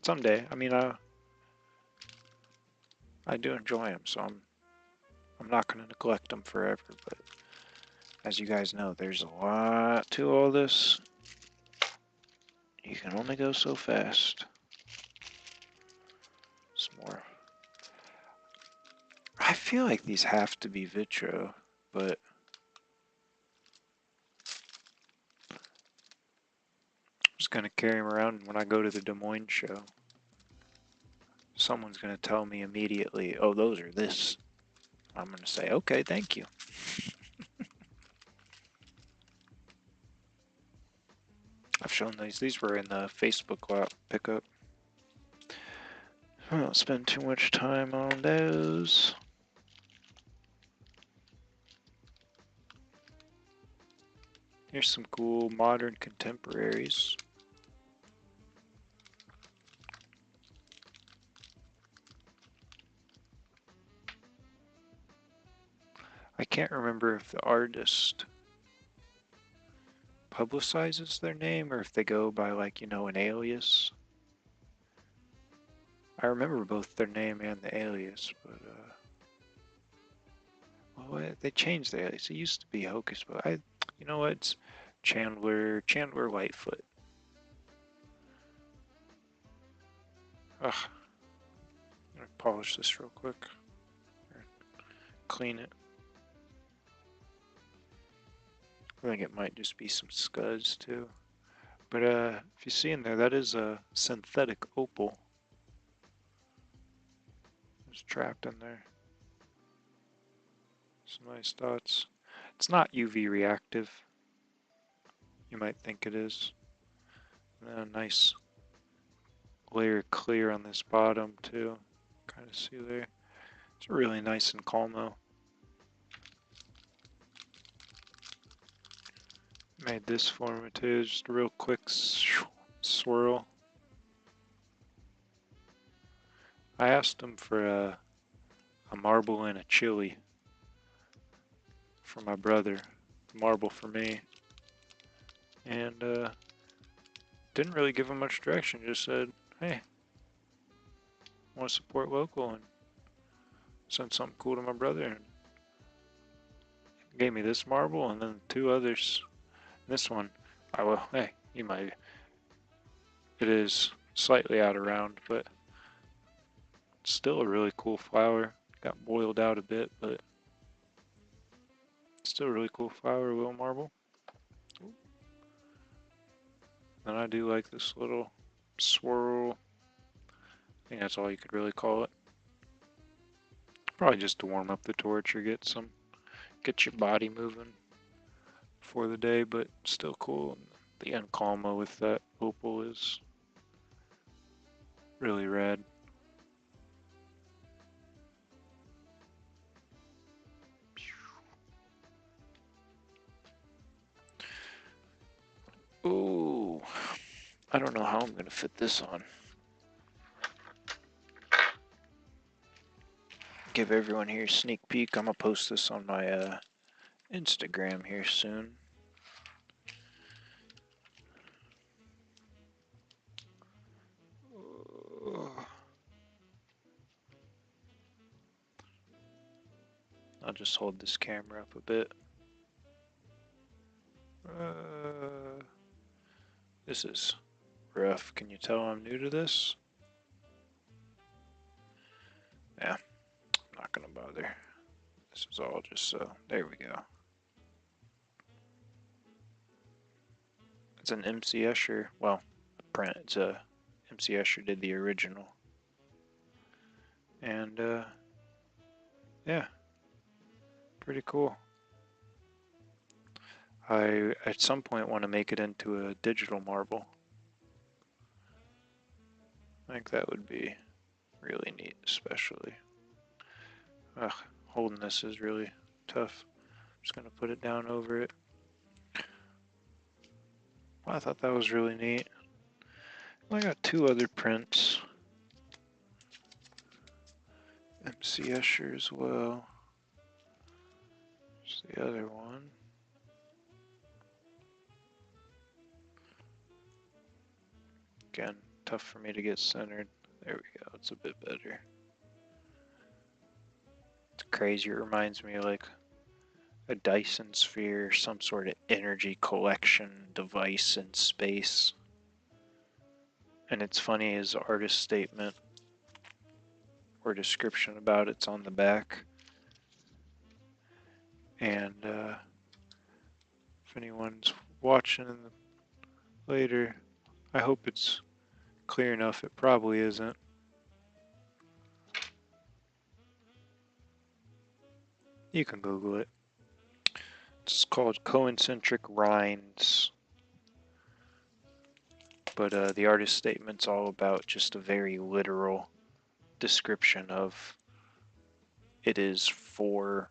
someday. I mean, I do enjoy them, so I'm not going to neglect them forever. But as you guys know, there's a lot to all this. You can only go so fast. Some more. I feel like these have to be vitro, but I'm just going to carry them around when I go to the Des Moines show. Someone's going to tell me immediately, oh, those are this. I'm going to say, okay, thank you. I've shown these. These were in the Facebook lot pickup. I don't spend too much time on those. Here's some cool modern contemporaries. I can't remember if the artist publicizes their name or if they go by, like, you know, an alias. I remember both their name and the alias, but well, they changed the alias. It used to be Hocus, but you know what? It's Chandler Lightfoot. Ugh. I'm gonna polish this real quick. Clean it. I think it might just be some scuds too. But if you see in there, that is a synthetic opal. It's trapped in there. Some nice dots. It's not UV reactive. You might think it is. And then a nice layer of clear on this bottom too. Kind of see there. It's really nice and calm though. Made this for him too, just a real quick swirl. I asked him for a marble and a chili for my brother, a marble for me, and didn't really give him much direction, just said, hey, want to support local, and sent something cool to my brother, and gave me this marble and then 2 others. This one, hey, you might, it is slightly out of round, but it's still a really cool flower. Got boiled out a bit, but still a really cool flower, little marble. And I do like this little swirl. I think that's all you could really call it. Probably just to warm up the torch or get your body moving for the day, but still cool. The Encalma with that opal is really rad. Ooh, I don't know how I'm gonna fit this on. Give everyone here a sneak peek. I'm gonna post this on my Instagram here soon. I'll just hold this camera up a bit. This is rough. Can you tell I'm new to this? Yeah, I'm not gonna bother. This is all just so. There we go. It's an MC Escher. Well, print. It's a MC Escher did the original. And yeah, pretty cool. I at some point want to make it into a digital marble. I think that would be really neat, especially. Ugh, holding this is really tough. I'm just gonna put it down over it. Well, I thought that was really neat. I got 2 other prints. MC Escher as well. There's the other one. Again, tough for me to get centered. There we go, it's a bit better. It's crazy, it reminds me of like a Dyson sphere, some sort of energy collection device in space. And it's funny, his artist statement or description about it's on the back. And if anyone's watching later, I hope it's clear enough. It probably isn't. You can Google it. It's called concentric rinds. But the artist statement's all about just a very literal description of it is 4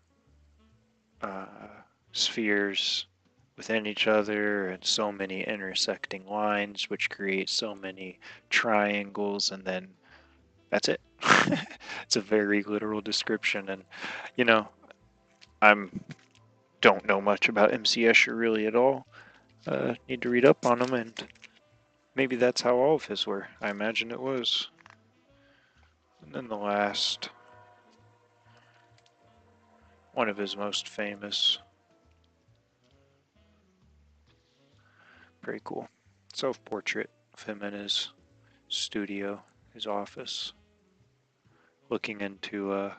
spheres within each other and so many intersecting lines which create so many triangles, and then that's it. It's a very literal description, and you know, don't know much about MC Escher really at all. Need to read up on him, and maybe that's how all of his were. I imagine it was. And then the last, one of his most famous. Pretty cool. Self-portrait of him in his studio, his office. Looking into,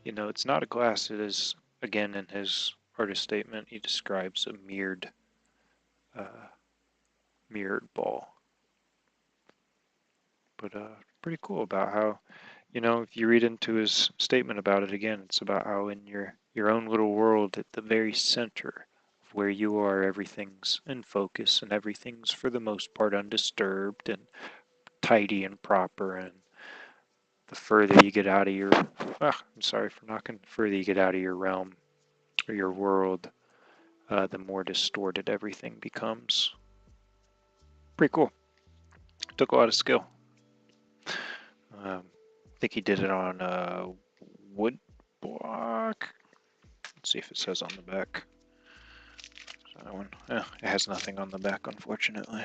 you know, it's not a glass, it is, again, in his artist statement, he describes a mirrored ball. But pretty cool about how, you know, if you read into his statement about it again, it's about how in your own little world, at the very center of where you are, everything's in focus and everything's for the most part undisturbed and tidy and proper. And the further you get out of your, I'm sorry for knocking, further you get out of your realm or your world, the more distorted everything becomes. Pretty cool. Took a lot of skill. I think he did it on wood block. Let's see if it says on the back. That one. It has nothing on the back, unfortunately.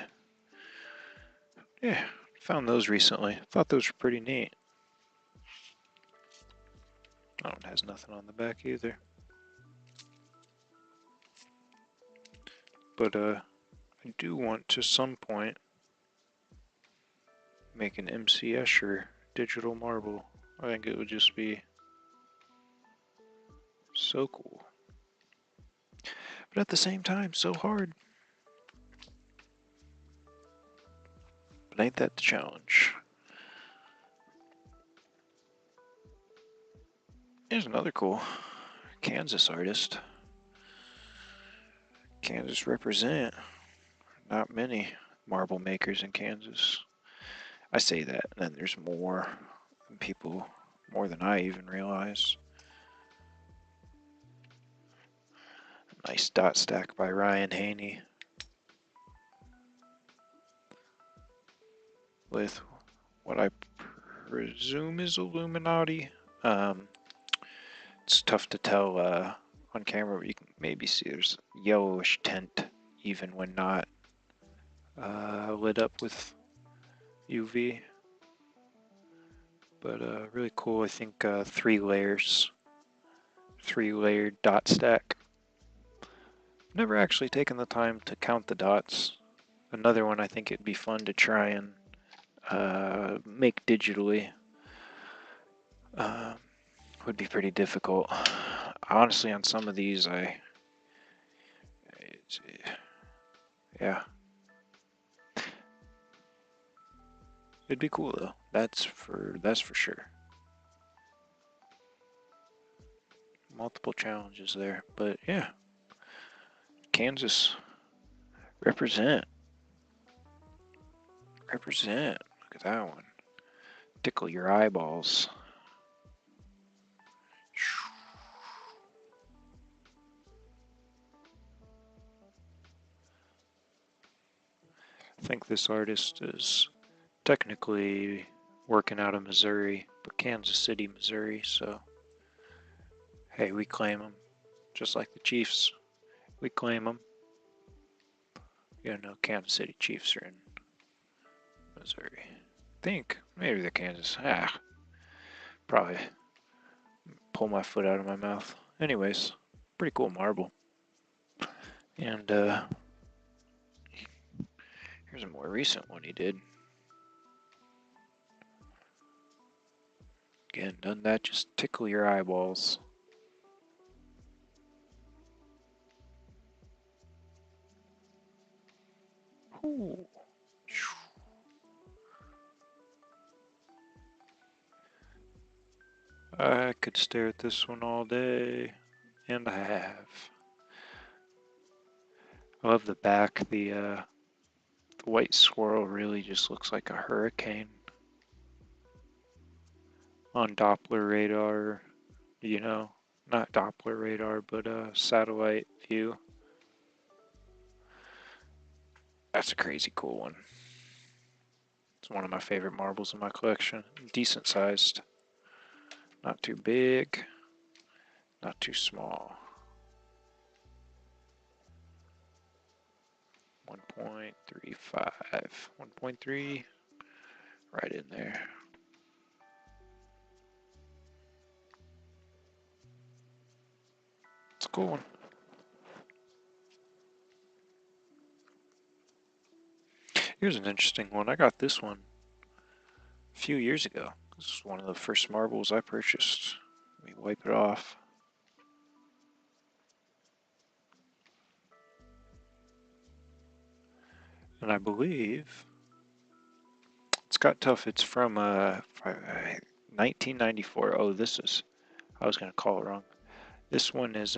Yeah, found those recently. Thought those were pretty neat. Oh, it has nothing on the back either. But I do want to some point make an MC Escher digital marble. I think it would just be so cool. But at the same time, so hard. But ain't that the challenge? Here's another cool Kansas artist. Kansas represent. Not many marble makers in Kansas. I say that, and then there's more people, more than I even realize. Nice dot stack by Ryan Haney. With what I presume is Illuminati. It's tough to tell on camera, but you can maybe see there's yellowish tint even when not lit up with UV. But really cool. I think 3 layers, 3-layered dot stack. Never actually taken the time to count the dots. Another one I think it'd be fun to try and make digitally. Would be pretty difficult. Honestly, on some of these, yeah. It'd be cool though. That's for sure. Multiple challenges there, but yeah. Kansas, represent. Represent. Look at that one. Tickle your eyeballs. I think this artist is technically working out of Missouri, but Kansas City, Missouri, so hey, we claim them. Just like the Chiefs, we claim them. You know, Kansas City Chiefs are in Missouri. I think, maybe they're Kansas. Probably pull my foot out of my mouth. Anyways, pretty cool marble. And here's a more recent one he did. Again, doesn't that just tickle your eyeballs? Ooh. I could stare at this one all day, and I have. I love the back. The white swirl really just looks like a hurricane on Doppler radar, you know, not Doppler radar, but satellite view. That's a crazy cool one. It's one of my favorite marbles in my collection. Decent sized. Not too big, not too small. 1.35, 1.3, right in there. It's a cool one. Here's an interesting one. I got this one a few years ago. This is one of the first marbles I purchased. Let me wipe it off. And I believe it's got tough. It's from 1994. Oh, this is, I was going to call it wrong. This one is,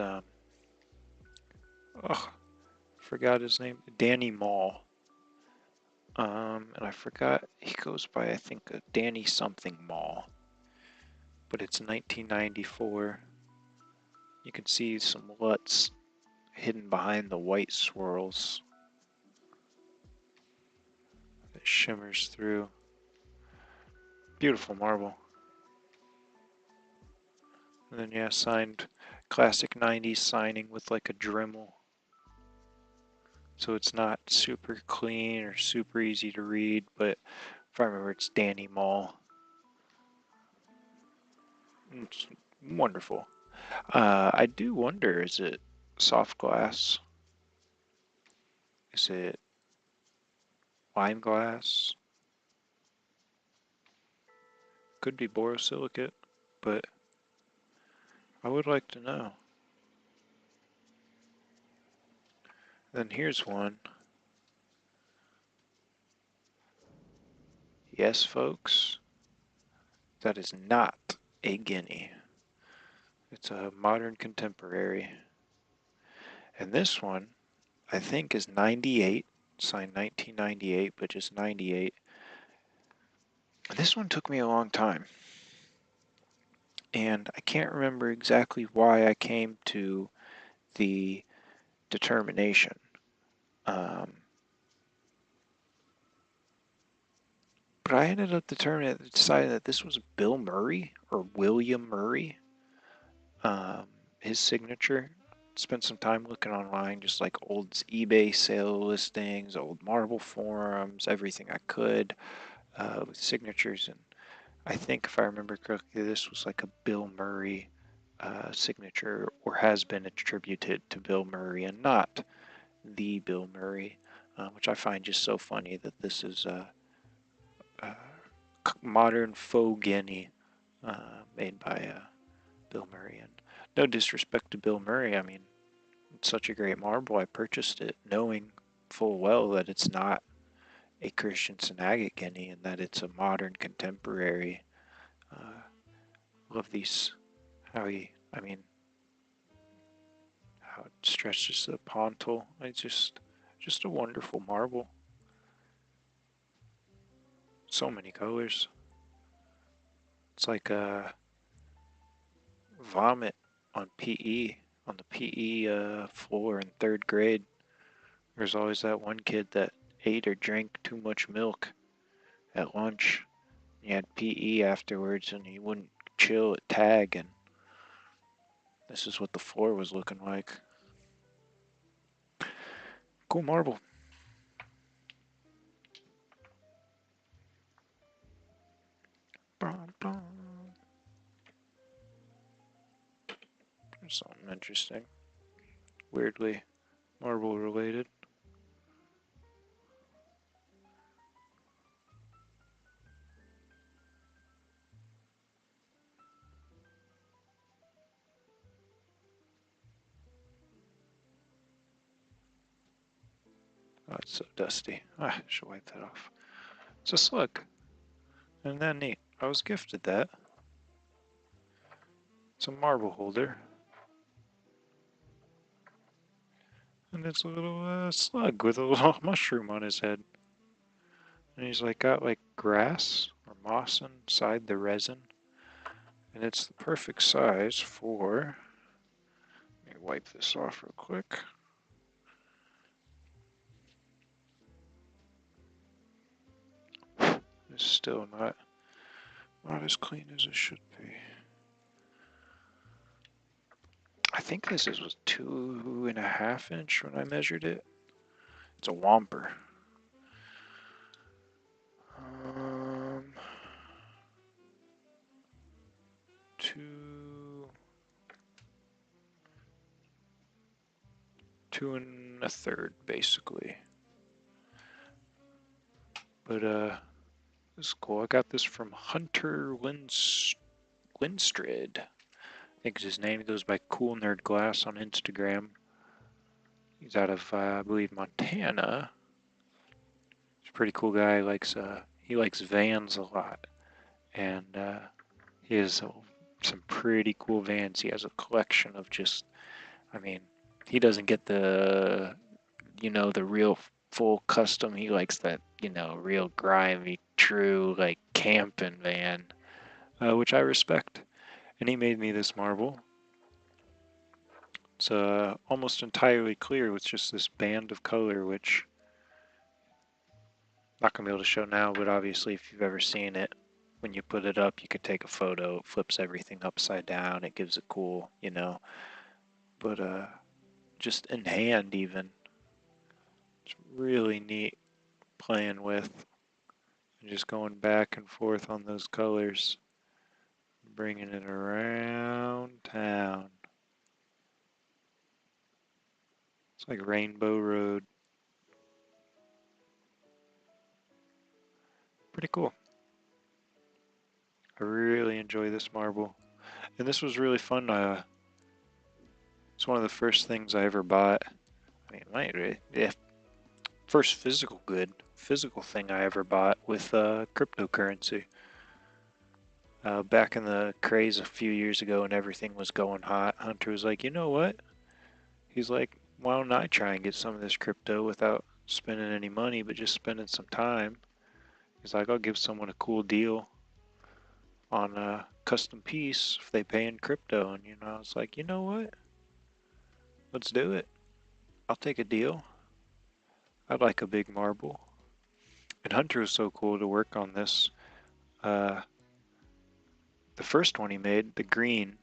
forgot his name, Danny Mall. And I forgot, he goes by, I think, a Danny something Mall. But it's 1994. You can see some LUTs hidden behind the white swirls. It shimmers through. Beautiful marble. And then, yeah, signed classic 90s signing with like a Dremel. So it's not super clean or super easy to read, but if I remember, it's Danny Mall. It's wonderful. I do wonder, is it soft glass? Is it lime glass? Could be borosilicate, but I would like to know. Then here's one. Yes, folks, that is not a guinea. It's a modern contemporary. And this one, I think, is 98, signed 1998, but just 98. This one took me a long time. And I can't remember exactly why I came to the determination. But I ended up deciding that this was Bill Murray or William Murray. His signature. Spent some time looking online, just like old eBay sale listings, old marble forums, everything I could with signatures. And I think, if I remember correctly, this was like a Bill Murray signature, or has been attributed to Bill Murray and not the Bill Murray, which I find just so funny that this is a modern faux guinea made by Bill Murray. And no disrespect to Bill Murray, I mean, it's such a great marble. I purchased it knowing full well that it's not a Christensen agate guinea and that it's a modern contemporary. Love these, how it stretches the pontil. It's just a wonderful marble. So many colors. It's like a vomit on PE, on the PE floor in 3rd grade. There's always that one kid that ate or drank too much milk at lunch. He had PE afterwards and he wouldn't chill at tag, and this is what the floor was looking like. Cool marble. There's something interesting. Weirdly marble related. Oh, it's so dusty. I should wipe that off. It's a slug. Isn't that neat? I was gifted that. It's a marble holder. And it's a little slug with a little mushroom on his head. And he's like got like grass or moss inside the resin. And it's the perfect size for... Let me wipe this off real quick. It's still not as clean as it should be. I think this was 2.5 inch when I measured it. It's a Whomper. 2 1/3 basically. But this is cool. I got this from Hunter Lindstrid. I think is his name. He goes by Cool Nerd Glass on Instagram. He's out of I believe Montana. He's a pretty cool guy. He likes vans a lot, and he has some pretty cool vans. He has a collection of just, I mean, he doesn't get the real full custom. He likes that, real grimy, true, like camping van, which I respect. And he made me this marble. It's almost entirely clear with just this band of color, which I'm not going to be able to show now, but obviously if you've ever seen it, when you put it up, you could take a photo, it flips everything upside down, it gives a cool, you know, but just in hand even, it's really neat playing with, and just going back and forth on those colors, bringing it around town. It's like Rainbow Road. Pretty cool. I really enjoy this marble. And this was really fun. It's one of the first things I ever bought. I mean, yeah, first physical thing I ever bought with cryptocurrency. Back in the craze a few years ago when everything was going hot, Hunter was like, you know what? He's like, why don't I try and get some of this crypto without spending any money, but just spending some time? He's like, I'll give someone a cool deal on a custom piece if they pay in crypto. And, I was like, you know what? Let's do it. I'll take a deal. I'd like a big marble. And Hunter was so cool to work on this. Uh, the first one he made, the green,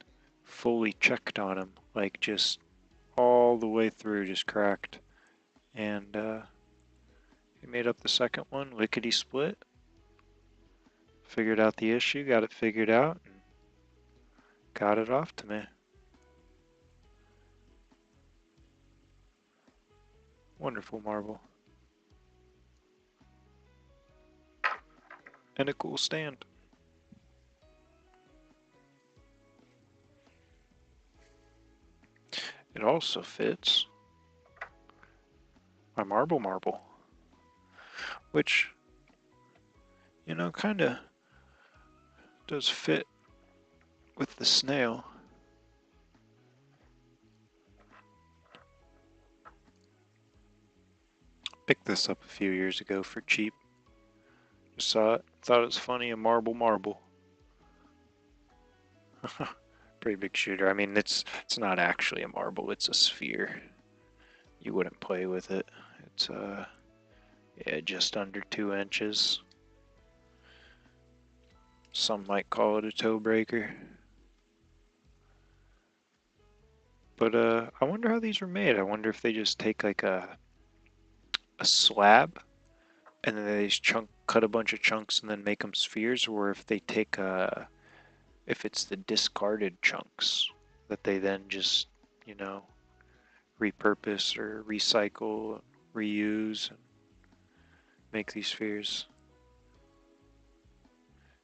fully checked on him, like just all the way through, just cracked. And he made up the second one, lickety split. Figured out the issue, got it figured out, and got it off to me. Wonderful marble. And a cool stand. It also fits my marble, which, kind of does fit with the snail. Picked this up a few years ago for cheap. Just saw it, thought it was funny, a marble. Pretty big shooter. I mean, it's not actually a marble, it's a sphere. You wouldn't play with it. It's yeah, just under 2 inches. Some might call it a toe breaker. But I wonder how these are made. I wonder if they just take like a slab and then they just cut a bunch of chunks and then make them spheres, or if they take if it's the discarded chunks that they then just, repurpose or recycle, reuse, and make these spheres.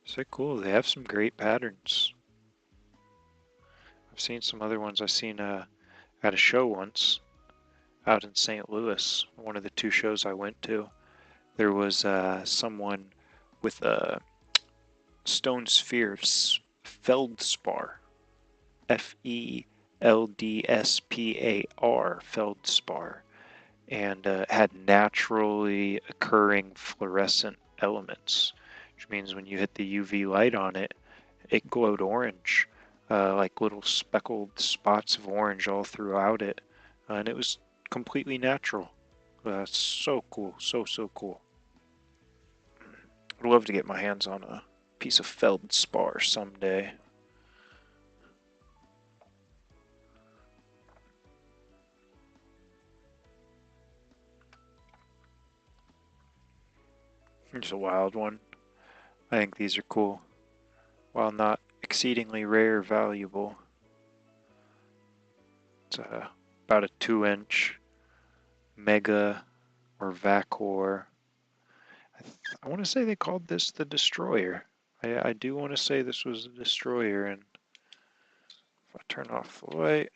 So cool. They have some great patterns. I've seen some other ones. I've seen at a show once out in St. Louis, one of the 2 shows I went to. There was someone with a stone sphere, feldspar, Feldspar, feldspar, and had naturally occurring fluorescent elements, which means when you hit the UV light on it, it glowed orange, like little speckled spots of orange all throughout it, and it was completely natural. So cool, so cool. I'd love to get my hands on a piece of feldspar someday. Here's a wild one. I think these are cool. While not exceedingly rare, valuable. It's about a 2-inch Mega or Vacor. I want to say they called this the Destroyer. I do want to say this was the Destroyer, and if I turn off the light,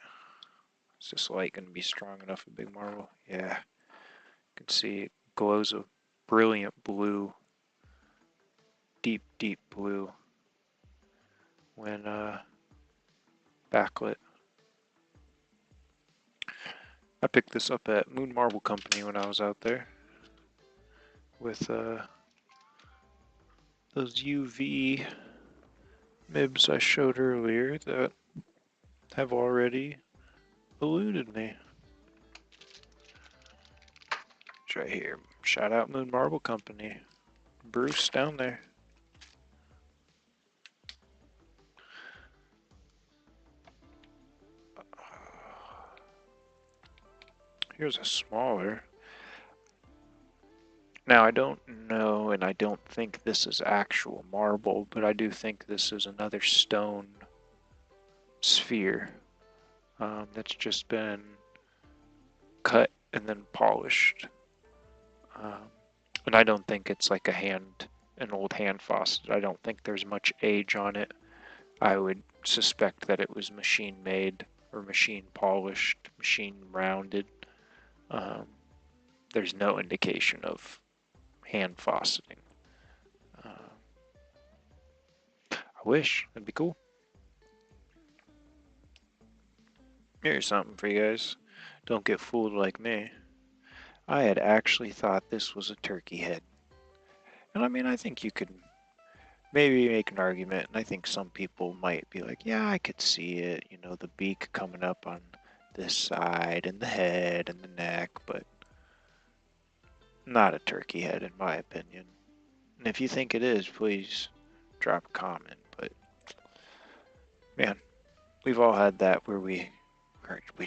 is this light going to be strong enough for big marble? Yeah. You can see it glows a brilliant blue, deep blue when backlit. I picked this up at Moon Marble Company when I was out there with those UV Mibs I showed earlier that have already eluded me. It's right here. Shout out Moon Marble Company. Bruce down there. Here's a smaller. Now I don't know, and I don't think this is actual marble, but I do think this is another stone sphere that's just been cut and then polished. Um, and I don't think it's like an old hand faucet. I don't think there's much age on it. I would suspect that it was machine made or machine polished, machine rounded. Um, there's no indication of hand fauceting. I wish. That'd be cool. Here's something for you guys. Don't get fooled like me. I had actually thought this was a turkey head. And I mean, I think you could maybe make an argument, and I think some people might be like, yeah, I could see it, you know, the beak coming up on this side, and the head, and the neck, but not a turkey head, in my opinion. And if you think it is, please drop a comment. But man, we've all had that where we're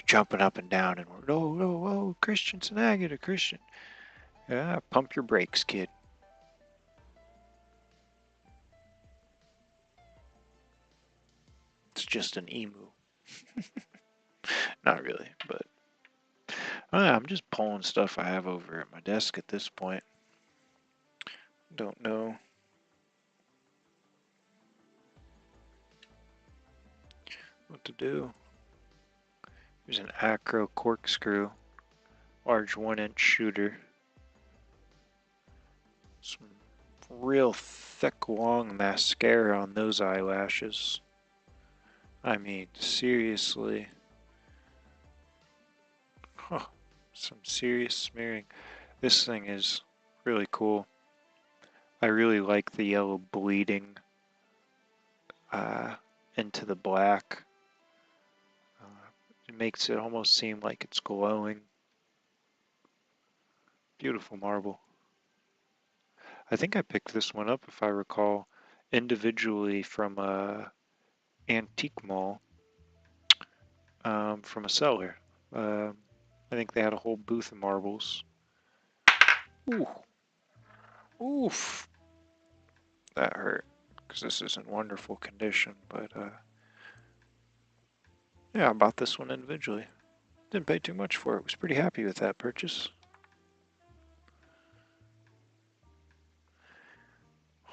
jumping up and down, and we're, oh, Christian's an agate, a Christian. Yeah, pump your brakes, kid. It's just an emu. Not really, but I'm just pulling stuff I have over at my desk at this point. Don't know what to do. There's an acro corkscrew, large 1-inch shooter. Some real thick, long mascara on those eyelashes. I mean, seriously. Huh, some serious smearing. This thing is really cool. I really like the yellow bleeding into the black. It makes it almost seem like it's glowing. Beautiful marble. I think I picked this one up, if I recall, individually from a antique mall, from a seller. I think they had a whole booth of marbles. Ooh, oof, that hurt, because this is in wonderful condition, but yeah, I bought this one individually. Didn't pay too much for it. Was pretty happy with that purchase.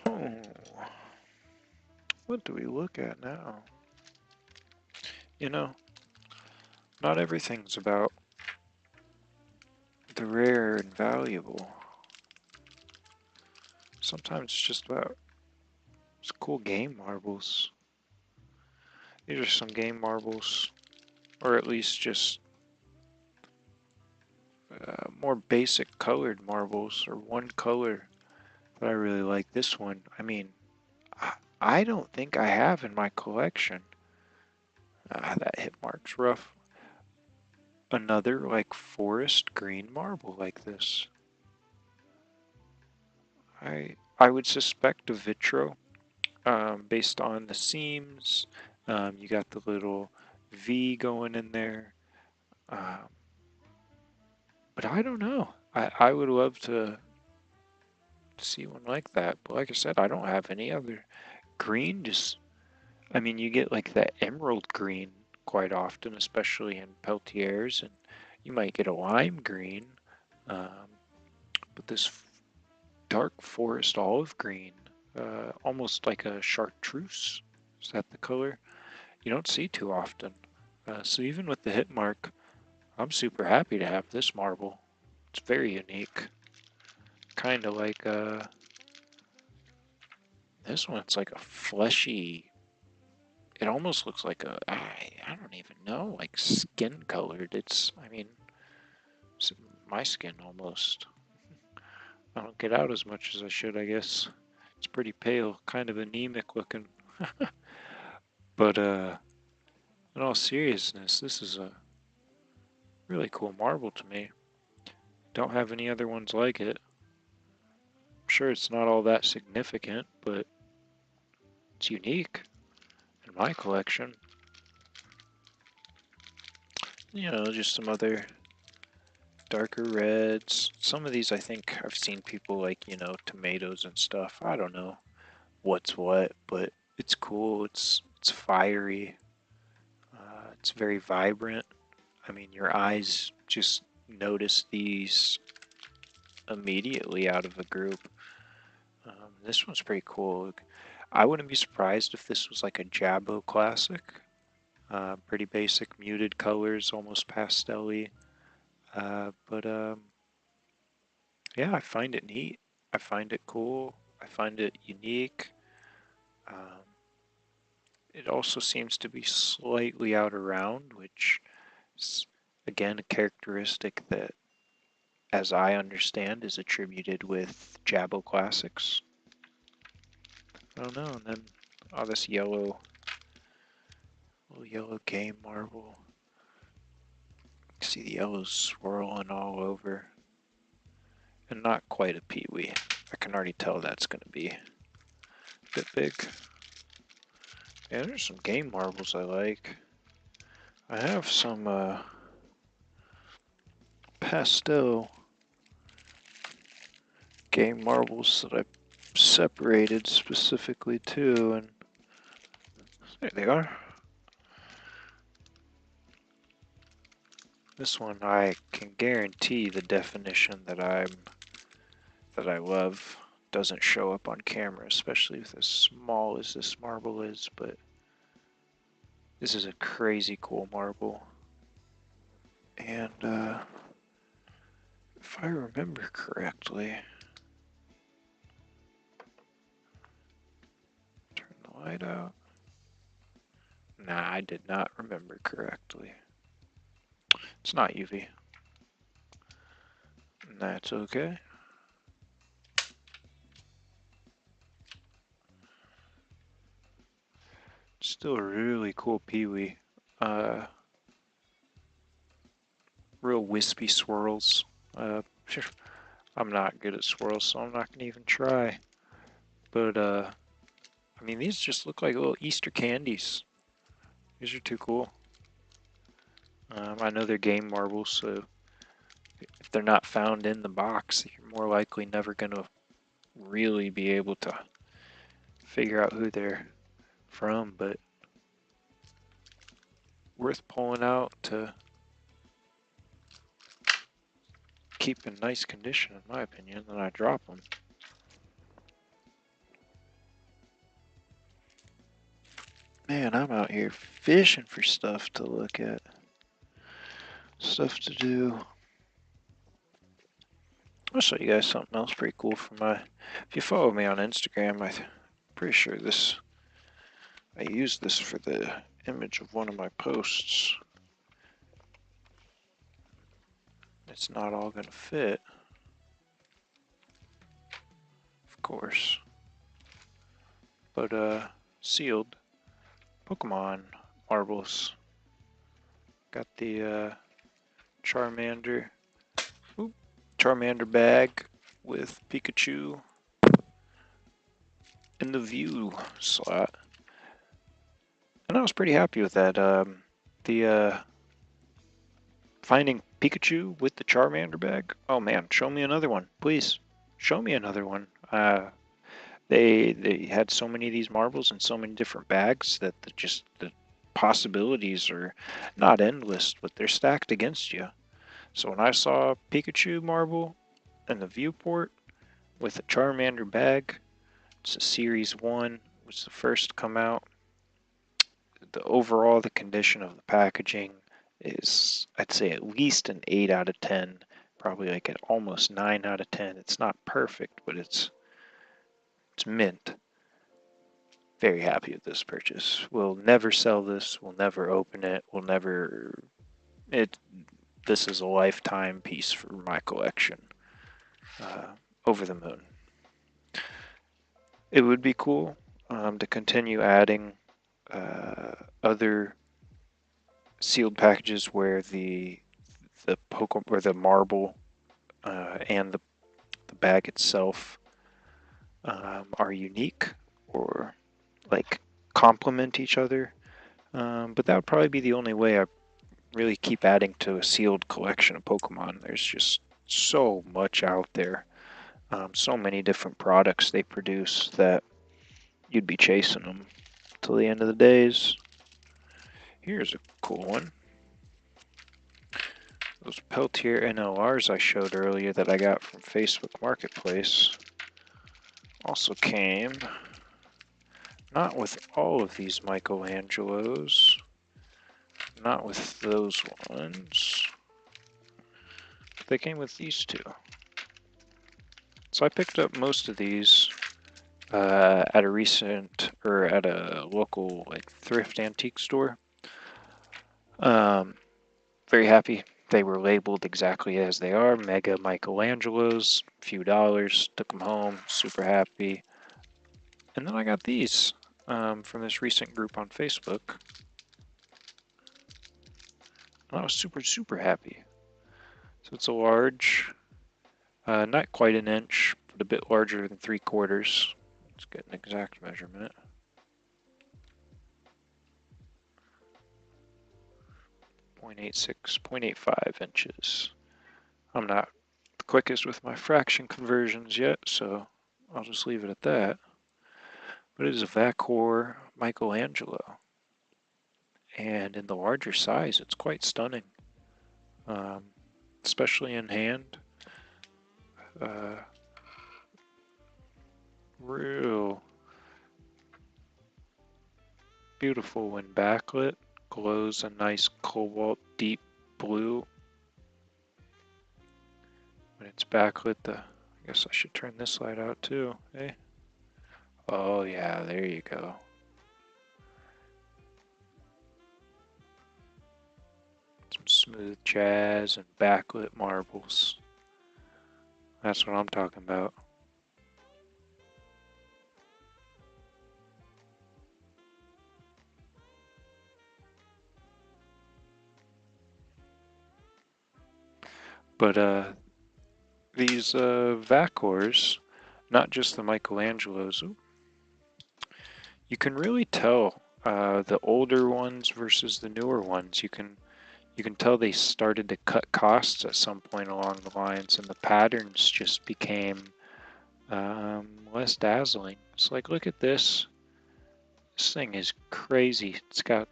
Oh, what do we look at now? You know, not everything's about the rare and valuable. Sometimes it's just about some cool game marbles. These are some game marbles, or at least just more basic colored marbles, or one color. But I really like this one. I mean, I don't think I have in my collection. That hit mark's rough. Another like forest green marble like this. I would suspect a vitro, based on the seams. You got the little V going in there. Um, but I don't know. I would love to see one like that. But like I said, I don't have any other green. Just, I mean, you get like that emerald green quite often, especially in Peltiers, and you might get a lime green. Um, but this dark forest olive green, almost like a chartreuse. Is that the color? You don't see too often. So even with the hit mark, I'm super happy to have this marble. It's very unique. Kind of like this one's like a fleshy. It almost looks like I don't even know, like skin colored. I mean, it's my skin almost. I don't get out as much as I should, I guess. It's pretty pale, kind of anemic looking. But in all seriousness, this is a Really cool marble to me. Don't have any other ones like it. I'm sure it's not all that significant, but it's unique in my collection. You know, just some other darker reds. Some of these I think I've seen people like, you know, tomatoes and stuff. I don't know what's what, but it's cool. It's fiery. It's very vibrant. I mean, your eyes just notice these immediately out of a group. This one's pretty cool. I wouldn't be surprised if this was like a Jabo classic. Pretty basic muted colors, almost pastel-y. But yeah, I find it neat. I find it cool. I find it unique. Um, it also seems to be slightly out of round, which is again a characteristic that, as I understand, is attributed with Jabo classics. I don't know. And then, oh, this little yellow game marble. See the yellows swirling all over. And not quite a peewee. I can already tell that's going to be a bit big. Yeah, there's some game marbles I like. I have some pastel game marbles that I separated specifically too, and there they are. This one I can guarantee the definition that I love doesn't show up on camera, especially with as small as this marble is, but this is a crazy cool marble. And if I remember correctly, turn the light out. Nah, I did not remember correctly. It's not UV. That's okay. Still a really cool peewee. Real wispy swirls. I'm not good at swirls, so I'm not gonna even try. But I mean, these just look like little Easter candies. These are too cool. I know they're game marbles, so if they're not found in the box, you're more likely never gonna really be able to figure out who they're from, but worth pulling out to keep in nice condition, in my opinion, then I drop them. Man, I'm out here fishing for stuff to look at. Stuff to do. I'll show you guys something else pretty cool from my... If you follow me on Instagram, I'm pretty sure I used this for the image of one of my posts. It's not all gonna fit, of course. But sealed Pokemon marbles. Got the Charmander bag with Pikachu in the view slot. And I was pretty happy with that. The finding Pikachu with the Charmander bag. Oh man, show me another one, please. Show me another one. They had so many of these marbles in so many different bags that the possibilities are not endless, but they're stacked against you. So when I saw Pikachu marble in the viewport with a Charmander bag, it's a Series 1, was the first to come out. The condition of the packaging is, I'd say, at least an 8 out of 10, probably like an almost 9 out of 10. It's not perfect, but it's mint. Very happy with this purchase. We'll never sell this. We'll never open it. We'll never... This is a lifetime piece for my collection. Over the moon. It would be cool to continue adding other sealed packages where the the Pokemon or the marble and the bag itself are unique or like complement each other. But that would probably be the only way I really keep adding to a sealed collection of Pokemon. There's just so much out there. So many different products they produce that you'd be chasing them till the end of the days. Here's a cool one. Those Peltier NLRs I showed earlier that I got from Facebook Marketplace also came, not with all of these Michelangelos, not with those ones, but they came with these two. So I picked up most of these at a recent, or at a local like thrift antique store. Very happy. They were labeled exactly as they are, Mega Michelangelos, few dollars, took them home, super happy. And then I got these from this recent group on Facebook. And I was super, super happy. So it's a large, not quite an inch, but a bit larger than 3/4. Let's get an exact measurement. 0.86, 0.85 inches. I'm not the quickest with my fraction conversions yet, so I'll just leave it at that. But it is a Vacor Michelangelo. And in the larger size, it's quite stunning. Especially in hand. Real beautiful when backlit. Glows a nice cobalt deep blue. When it's backlit, I guess I should turn this light out too, eh? Oh yeah, there you go. Some smooth jazz and backlit marbles. That's what I'm talking about. But these Vacors, not just the Michelangelos, you can really tell the older ones versus the newer ones. You can tell they started to cut costs at some point along the lines, and the patterns just became less dazzling. It's like, look at this. This thing is crazy. It's got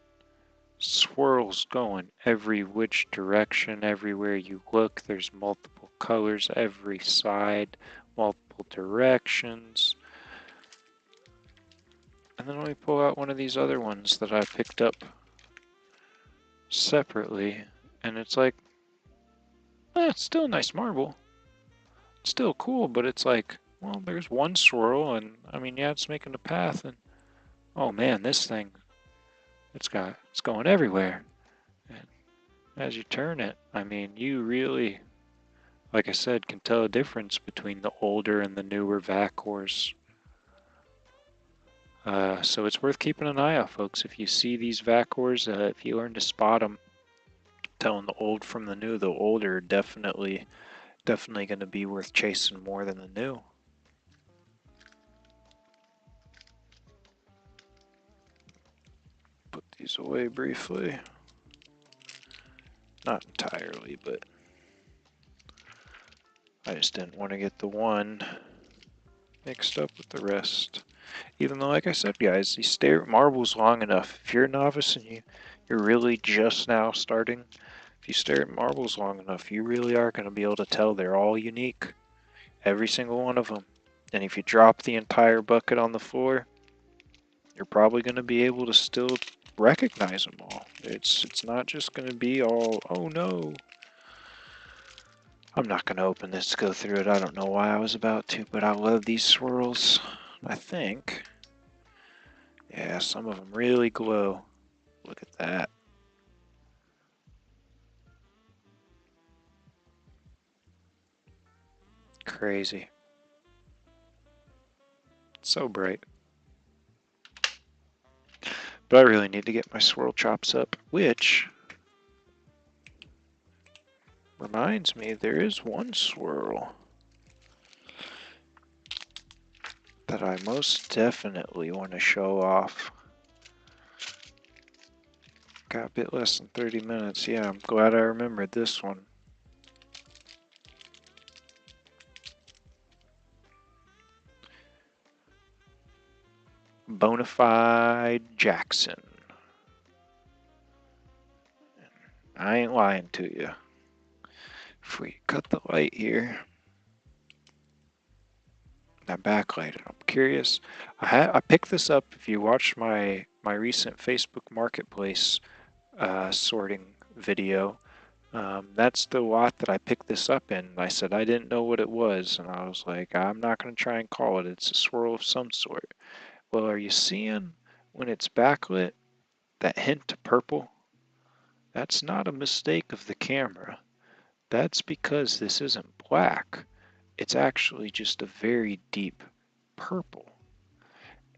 swirls going every which direction. Everywhere you look, there's multiple colors every side, multiple directions. And then let me pull out one of these other ones that I picked up separately, and it's like, it's still a nice marble. It's still cool, but it's like, well, there's one swirl, and I mean, yeah, it's making a path, and oh man, this thing, it's going everywhere. And as you turn it, I mean, you really, like I said, can tell a difference between the older and the newer Vacors. So it's worth keeping an eye out, folks. If you see these Vacors, if you learn to spot them, telling the old from the new, the older definitely going to be worth chasing more than the new. Put these away briefly. Not entirely, but I just didn't want to get the one mixed up with the rest. Even though, like I said, guys, you stare at marbles long enough. If you're a novice and you're really just now starting, if you stare at marbles long enough, you really are going to be able to tell they're all unique. Every single one of them. And if you drop the entire bucket on the floor, you're probably going to be able to still recognize them all. It's not just going to be all, oh no. I'm not going to open this to go through it. I don't know why I was about to, but I love these swirls. I think. Yeah, some of them really glow. Look at that. Crazy. So bright. But I really need to get my swirl chops up, which Reminds me, there is one swirl that I most definitely want to show off. Got a bit less than 30 minutes. Yeah, I'm glad I remembered this one. Bonafide Jackson. I ain't lying to you. If we cut the light here, that backlight, I'm curious. I picked this up. If you watched my recent Facebook Marketplace sorting video, that's the lot that I picked this up in. I said I didn't know what it was, and I was like, I'm not going to try and call it. It's a swirl of some sort. Well, are you seeing when it's backlit that hint of purple? That's not a mistake of the camera. That's because this isn't black. It's actually just a very deep purple.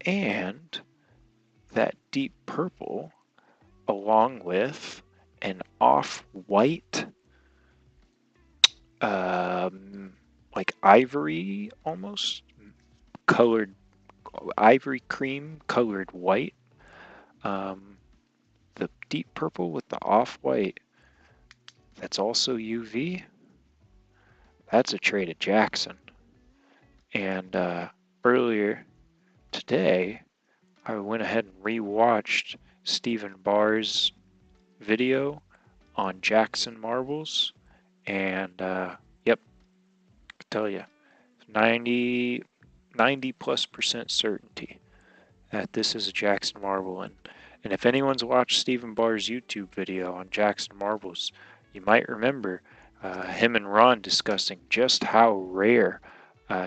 And that deep purple, along with an off-white, like ivory almost, colored, ivory cream colored white, the deep purple with the off-white, that's also UV, that's a trade at Jackson. And earlier today, I went ahead and rewatched Stephen Barr's video on Jackson marbles, and yep, I tell you, 90 plus% certainty that this is a Jackson marble. And if anyone's watched Stephen Barr's YouTube video on Jackson marbles, you might remember him and Ron discussing just how rare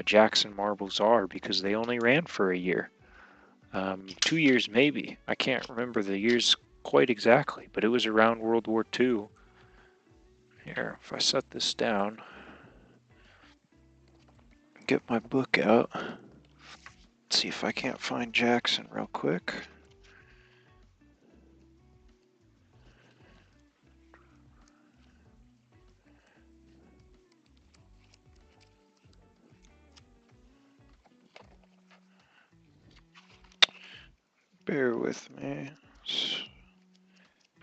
Jackson marbles are because they only ran for a year. 2 years maybe. I can't remember the years quite exactly, but it was around World War II. Here, if I set this down, get my book out, see if I can't find Jackson real quick. Bear with me.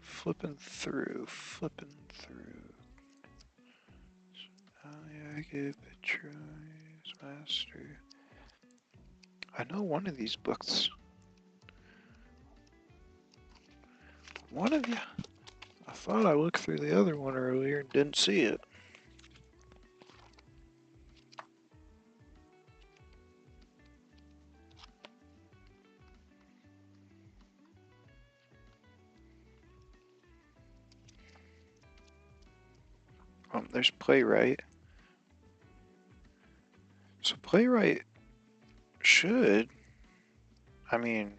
Flipping through. Agate, vitros, master. I know one of these books. One of you. I thought I looked through the other one earlier and didn't see it. There's Playwright. So Playwright should, I mean,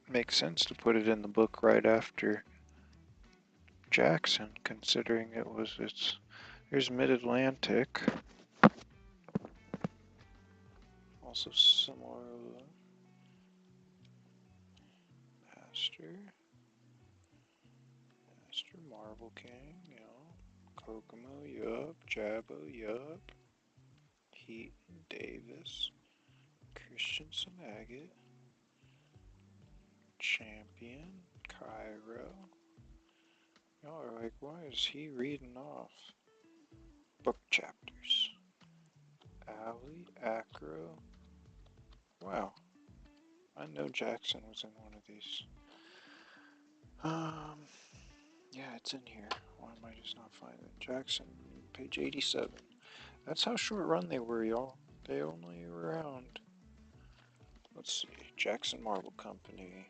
make sense to put it in the book right after Jackson, considering there's Mid-Atlantic. Also similar Master Marble King, Kokomo, yup, Jabo, yup, Heaton, Davis, Christensen, Agate, Champion, Cairo. Y'all are like, why is he reading off book chapters? Alley, Acro. Wow. I know Jackson was in one of these. Yeah, it's in here. Why am I just not finding it? Jackson, page 87. That's how short run they were, y'all. They only were around. Let's see. Jackson Marble Company.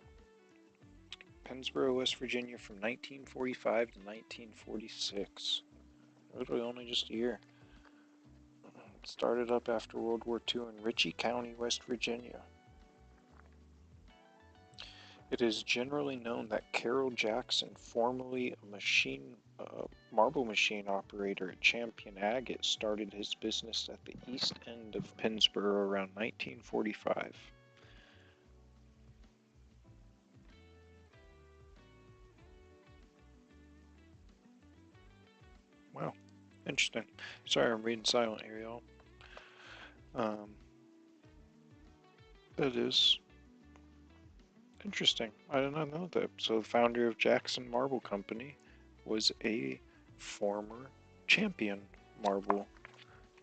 Pennsboro, West Virginia from 1945 to 1946. Literally only just a year. It started up after World War II in Ritchie County, West Virginia. It is generally known that Carroll Jackson, formerly a marble machine operator at Champion Agate, started his business at the east end of Pennsboro around 1945. Wow. Interesting. Sorry, I'm reading silent here, y'all. That is interesting. I did not know that. So the founder of Jackson Marble Company was a former champion marble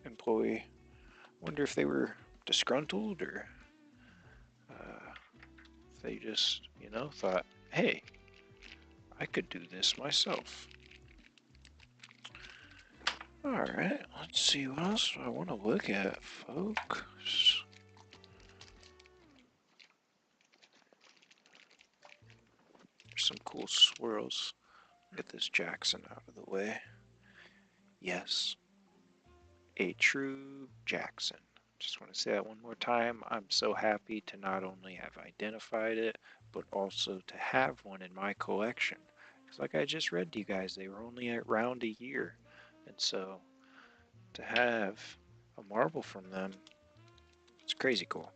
employee. Wonder if they were disgruntled or if they just, thought, hey, I could do this myself. Alright, let's see what else I want to look at, folks. There's some cool swirls. Get this Jackson out of the way. Yes, a true Jackson. Just want to say that one more time. I'm so happy to not only have identified it, but also to have one in my collection. Because like I just read to you guys, they were only around a year. And so to have a marble from them, it's crazy cool.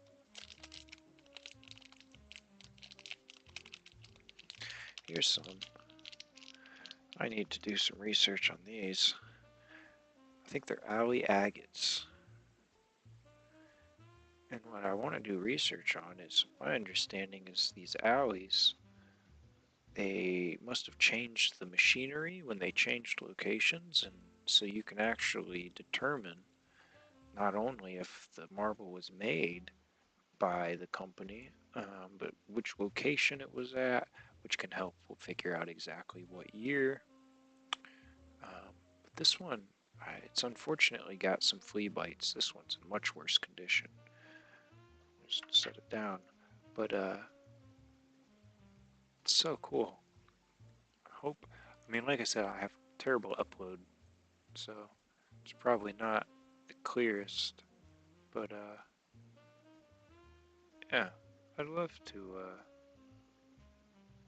Here's some. I need to do some research on these. I think they're alley agates. And what I want to do research on is, my understanding is these alleys, they must have changed the machinery when they changed locations, and so you can actually determine not only if the marble was made by the company, but which location it was at, which can help figure out exactly what year. But this one, it's unfortunately got some flea bites. This one's in much worse condition. Just set it down. But it's so cool. I mean, like I said, I have terrible upload, so it's probably not the clearest. But yeah, I'd love to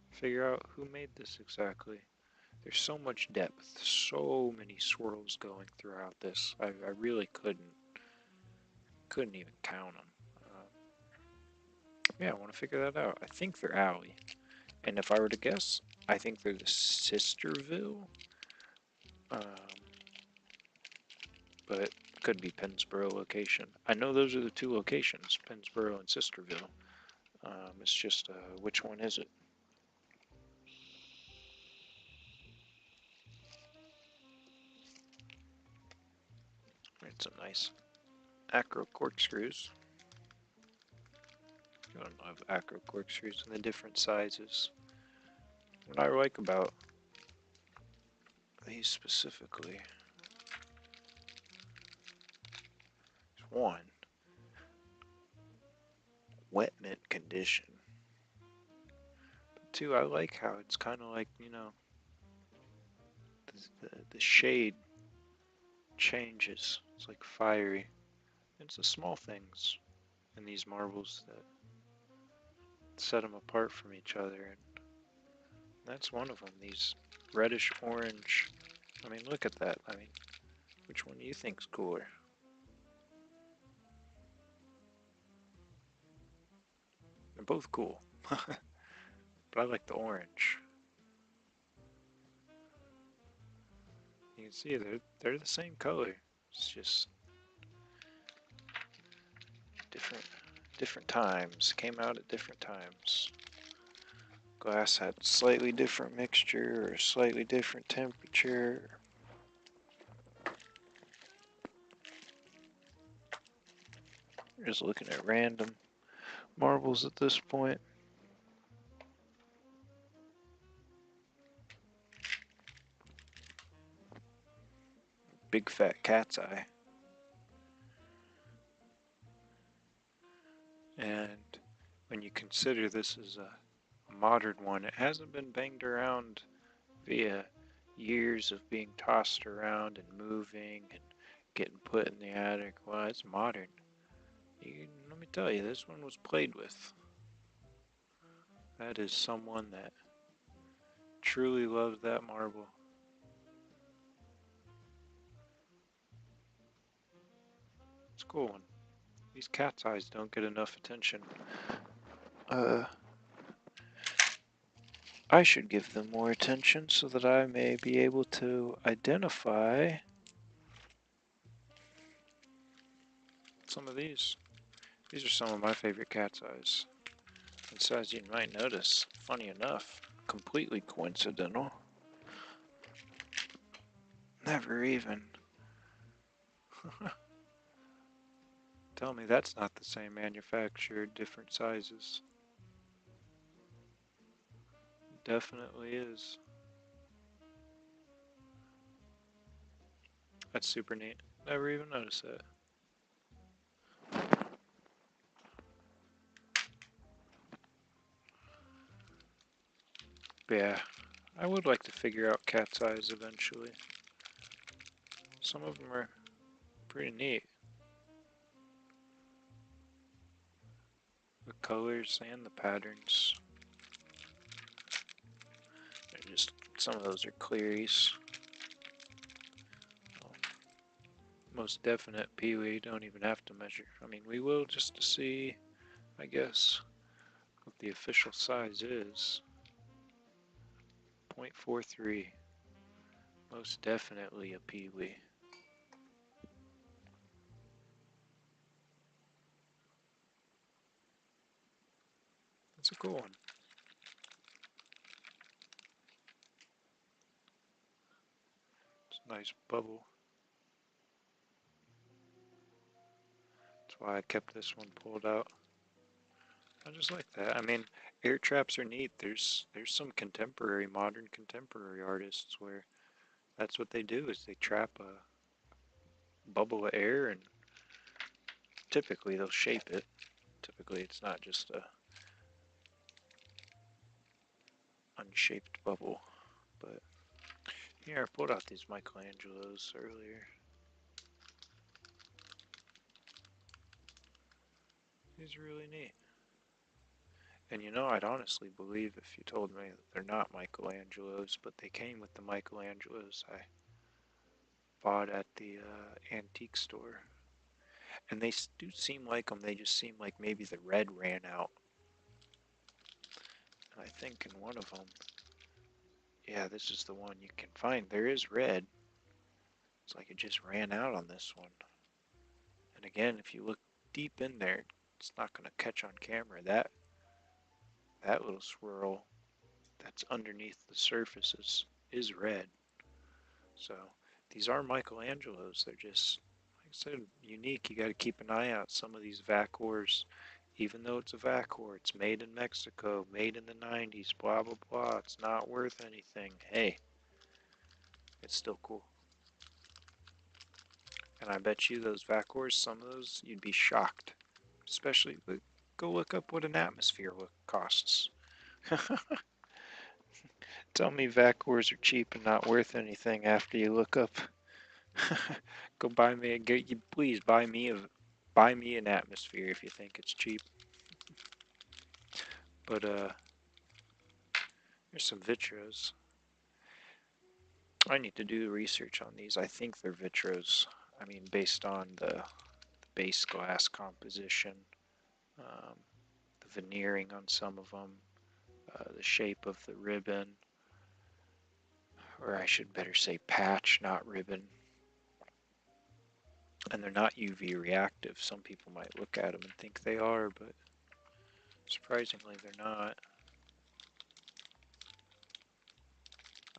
figure out who made this exactly. There's so much depth, so many swirls going throughout this. I really couldn't even count them. Yeah, I want to figure that out. I think they're alley, and if I were to guess, I think they're the Sisterville. Um, but could be Pennsboro location. I know those are the two locations, Pennsboro and Sisterville. It's just which one is it? It's some nice acro corkscrews. I love acro corkscrews in the different sizes. What I like about these specifically is one, wet mint condition. But two, I like how it's kind of like, the shade changes. It's like fiery. It's the small things in these marbles that set them apart from each other, and that's one of them. These reddish orange. I mean, look at that. I mean, which one do you think's cooler? They're both cool, but I like the orange. You can see they're the same color. It's just different times. Came out at different times. Glass had slightly different mixture or slightly different temperature. We're just looking at random marbles at this point. Big fat cat's eye. And when you consider this is a modern one, it hasn't been banged around via years of being tossed around and moving and getting put in the attic. Well, it's modern. Let me tell you, this one was played with. That is someone that truly loved that marble. It's a cool one. These cat's eyes don't get enough attention. I should give them more attention so that I may be able to identify some of these. These are some of my favorite cat's eyes. And so as you might notice, funny enough, completely coincidental. Never even. Tell me that's not the same manufacturer, different sizes. Definitely is. That's super neat. Never even noticed that. But yeah, I would like to figure out cat's eyes eventually. Some of them are pretty neat. The colors and the patterns. They're just, some of those are clearies. Most definite Pee-wee, don't even have to measure. I mean, we will just to see, I guess, what the official size is. 0.43. Most definitely a Pee-wee. That's a cool one. It's a nice bubble. That's why I kept this one pulled out. I just like that. I mean, air traps are neat. There's some contemporary, modern contemporary artists where that's what they do is they trap a bubble of air and typically they'll shape it. Typically it's not just a unshaped bubble. But here, I pulled out these Michelangelos earlier. These are really neat. And you know, I'd honestly believe if you told me that they're not Michelangelos, but they came with the Michelangelos I bought at the antique store. And they do seem like them, they just seem like maybe the red ran out. And I think in one of them, yeah, this is the one you can find. There is red. It's like it just ran out on this one. And again, if you look deep in there, it's not going to catch on camera. That little swirl that's underneath the surface is red. So these are Michelangelos. They're just, like I said, unique. You got to keep an eye out. Some of these Vacors, even though it's a Vacor, it's made in Mexico, made in the 90s, blah, blah, blah. It's not worth anything. Hey, it's still cool. And I bet you those Vacors, some of those, you'd be shocked. Especially, go look up what an atmosphere costs. Tell me Vacors are cheap and not worth anything after you look up. Go buy me please buy me an atmosphere if you think it's cheap. But there's some vitros. I need to do research on these. I think they're vitros. I mean, based on the base glass composition, the veneering on some of them, the shape of the ribbon, or I should better say patch, not ribbon. And they're not UV reactive. Some people might look at them and think they are, but surprisingly they're not.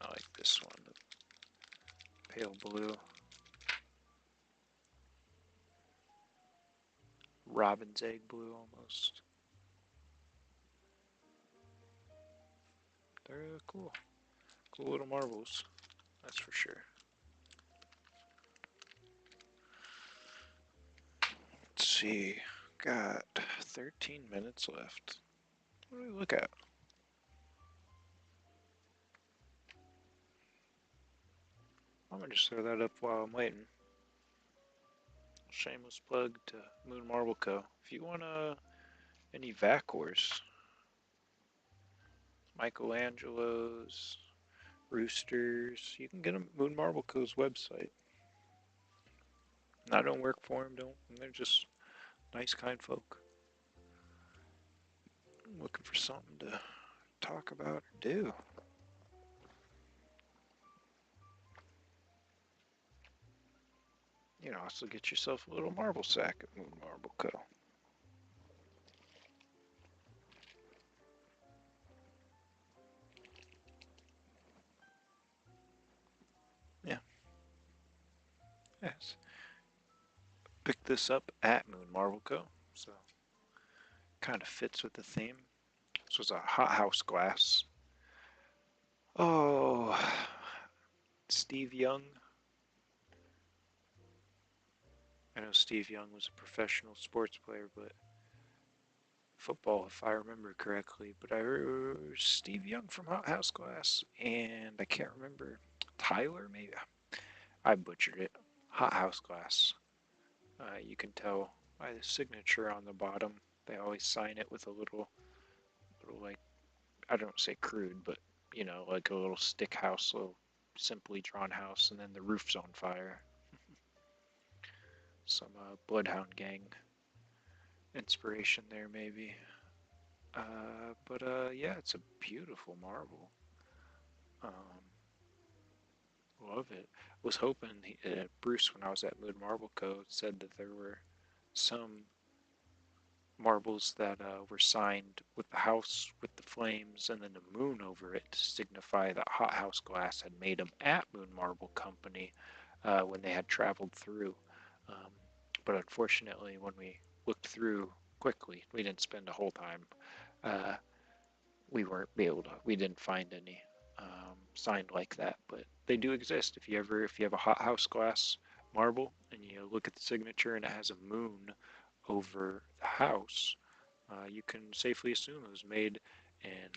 I like this one, the pale blue. Robin's egg blue almost. They're cool. Cool little marbles, that's for sure. Let's see, got 13 minutes left. What do we look at? I'm gonna just throw that up while I'm waiting. Shameless plug to Moon Marble Co. If you want any Vacors, Michelangelos, Roosters, you can get them at Moon Marble Co.'s website. I don't work for them, they're just nice, kind folk. I'm looking for something to talk about or do. You can also get yourself a little marble sack at Moon Marble Co. Yeah, yes. Picked this up at Moon Marble Co. So kind of fits with the theme. This was a hothouse glass. Oh, Steve Young. I know Steve Young was a professional sports player, but football, if I remember correctly. But I heard Steve Young from Hothouse Glass, and I can't remember Tyler. Maybe I butchered it. Hothouse Glass. You can tell by the signature on the bottom. They always sign it with a little like I don't say crude, but like a little stick house, little simply drawn house, and then the roof's on fire. Some Bloodhound Gang inspiration there, maybe. But yeah, it's a beautiful marble. Um, love it. Was hoping Bruce, when I was at Mood Marble Co., said that there were some marbles that were signed with the house with the flames and then the moon over it to signify that Hothouse Glass had made them at Moon Marble Company when they had traveled through. Um, but unfortunately, when we looked through quickly, we didn't spend a whole time. Uh, we didn't find any signed like that, but they do exist. If you have a Hothouse Glass marble and you look at the signature and it has a moon over the house, you can safely assume it was made in,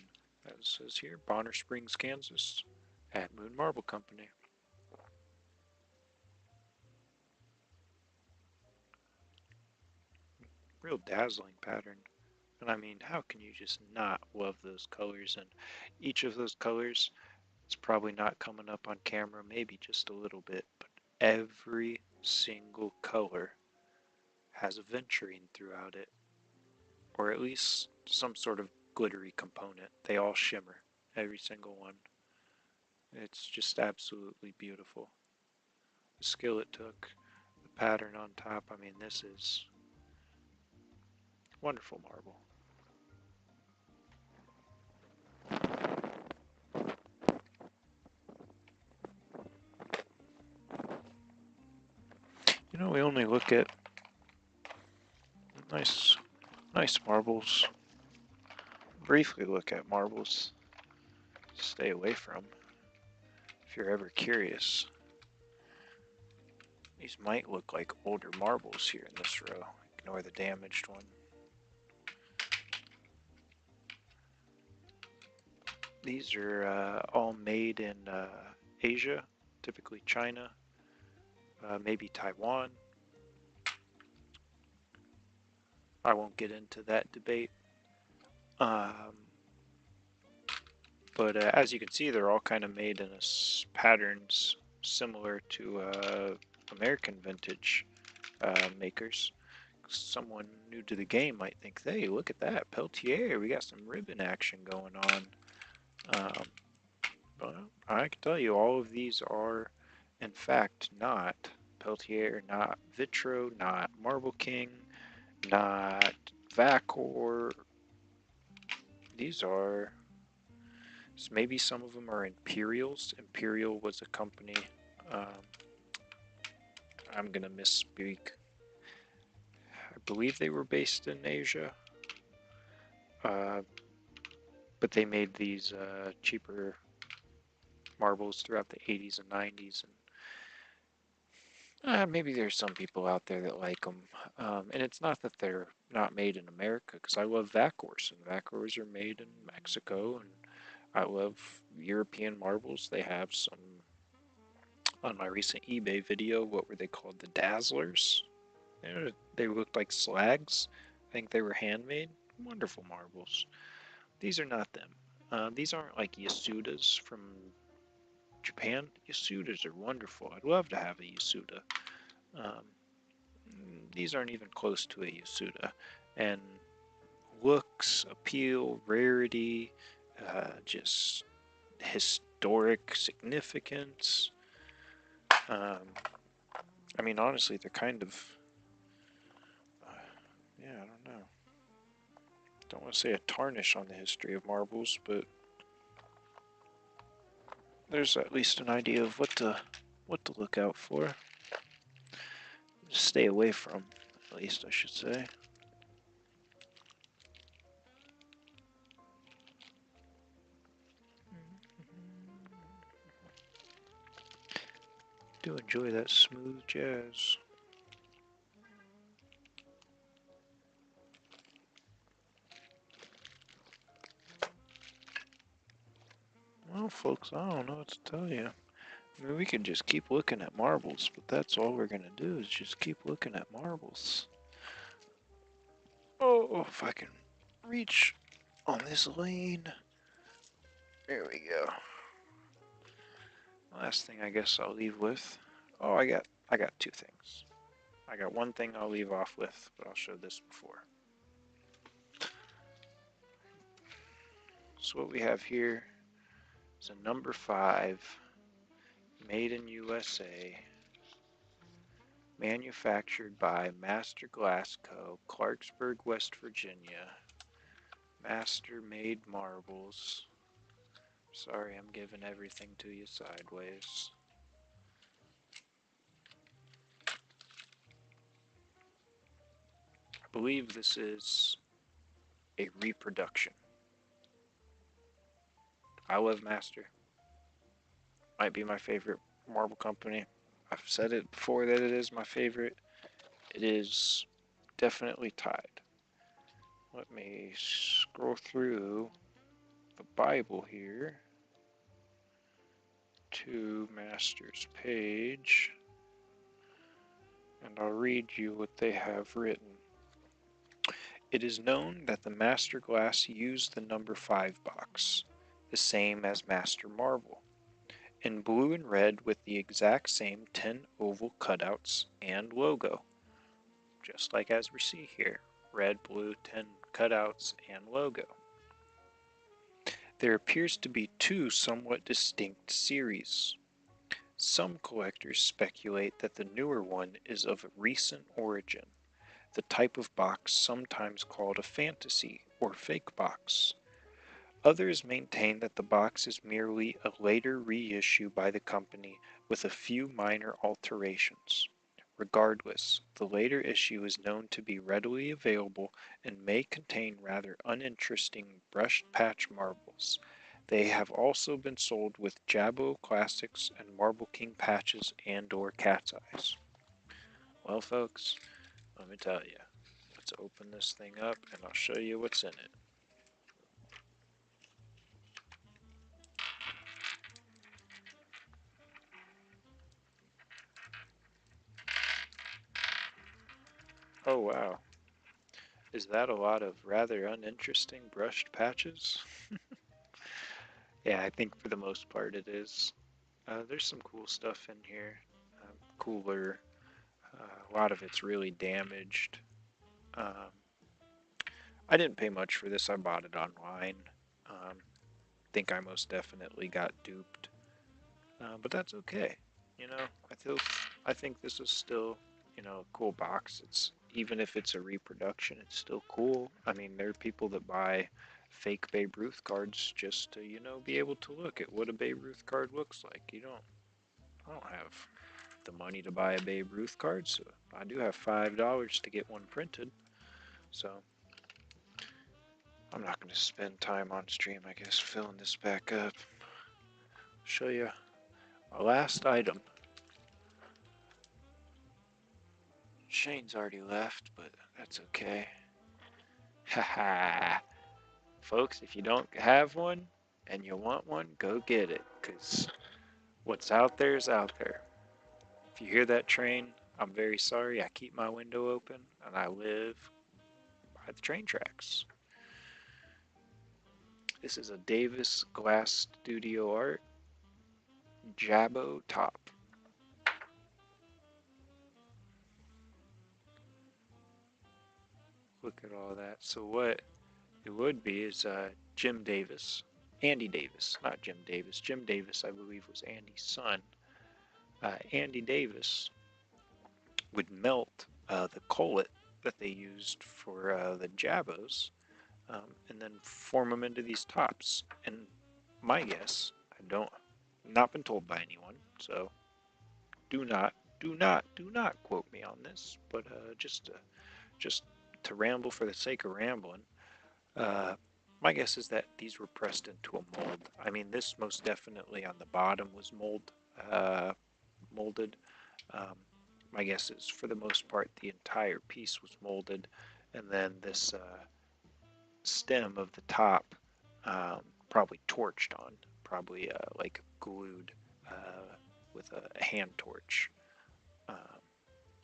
as it says here, Bonner Springs, Kansas, at Moon Marble Company. Real dazzling pattern. And I mean, how can you just not love those colors? And each of those colors, it's probably not coming up on camera, maybe just a little bit, but every single color has a venturine throughout it, or at least some sort of glittery component. They all shimmer, every single one. It's just absolutely beautiful. The skill it took, the pattern on top. I mean, this is wonderful marble. We only look at nice, nice marbles. Briefly look at marbles. Stay away from if you're ever curious. These might look like older marbles here in this row. Ignore the damaged one. These are all made in Asia, typically China, maybe Taiwan. I won't get into that debate. Um, but as you can see, they're all kind of made in patterns similar to American vintage makers. Someone new to the game might think, hey, look at that, Peltier, we got some ribbon action going on. Um, but I can tell you all of these are, in fact, not Peltier, not Vitro, not Marble King, not Vacor. These are, maybe some of them are Imperials. Imperial was a company, um, I'm going to misspeak. I believe they were based in Asia. Uh, but they made these cheaper marbles throughout the 80s and 90s, and maybe there's some people out there that like them. And it's not that they're not made in America, because I love Vacors, and Vacors are made in Mexico, and I love European marbles. They have some on my recent eBay video. What were they called? The Dazzlers. They looked like slags. I think they were handmade. Wonderful marbles. These are not them. These aren't like Yasudas from Japan. Yasudas are wonderful. I'd love to have a Yasuda. Um, these aren't even close to a Yasuda. And looks, appeal, rarity, just historic significance. Um, I mean, honestly, they're kind of, yeah, I don't know. Don't want to say a tarnish on the history of marbles, but there's at least an idea of what to look out for. Just stay away from, at least I should say. Do enjoy that smooth jazz. Well, folks, I don't know what to tell you. I mean, we can just keep looking at marbles, but that's all we're gonna do is just keep looking at marbles. Oh, if I can reach on this lane. There we go. Last thing I guess I'll leave with. Oh, I got two things. I got one thing I'll leave off with, but I'll show this before. So what we have here is a number 5, made in USA, manufactured by Master Glass Co., Clarksburg, West Virginia. Master made marbles. Sorry, I'm giving everything to you sideways. I believe this is a reproduction. I love Master. Might be my favorite marble company. I've said it before that it is my favorite. It is definitely tied. Let me scroll through the Bible here to Master's page, and I'll read you what they have written. It is known that the Master Glass used the number 5 box, the same as Master Marble, in blue and red with the exact same 10 oval cutouts and logo, just like as we see here, red, blue, 10 cutouts and logo. There appears to be two somewhat distinct series. Some collectors speculate that the newer one is of recent origin, the type of box sometimes called a fantasy or fake box. Others maintain that the box is merely a later reissue by the company with a few minor alterations. Regardless, the later issue is known to be readily available and may contain rather uninteresting brushed patch marbles. They have also been sold with Jabo Classics and Marble King patches and/or cat's eyes. Well, folks, let me tell you. Let's open this thing up and I'll show you what's in it. Oh, wow. Is that a lot of rather uninteresting brushed patches? Yeah, I think for the most part it is. There's some cool stuff in here. Cooler. A lot of it's really damaged. Um, I didn't pay much for this. I bought it online. Think I most definitely got duped. But that's okay. You know, I think this is still, a cool box. It's even if it's a reproduction, it's still cool. I mean, there are people that buy fake Babe Ruth cards just to, be able to look at what a Babe Ruth card looks like. I don't have the money to buy a Babe Ruth card, so I do have $5 to get one printed. So I'm not going to spend time on stream, I guess, filling this back up. Show you our last item. Shane's already left, but that's okay. Haha. Folks, if you don't have one and you want one, go get it, because what's out there is out there. If you hear that train, I'm very sorry. I keep my window open and I live by the train tracks. This is a Davis Glass Studio Art Jabo top. Look at all that. So what it would be is Jim Davis. Andy Davis, not Jim Davis. Jim Davis, I believe, was Andy's son. Andy Davis would melt the collet that they used for the Jabos, and then form them into these tops. And my guess, not been told by anyone, so do not, do not quote me on this, but just to ramble for the sake of rambling, uh, my guess is that these were pressed into a mold. I mean, this most definitely on the bottom was molded. Um, my guess is, for the most part, the entire piece was molded, and then this stem of the top probably torched on, probably like glued with a hand torch, um,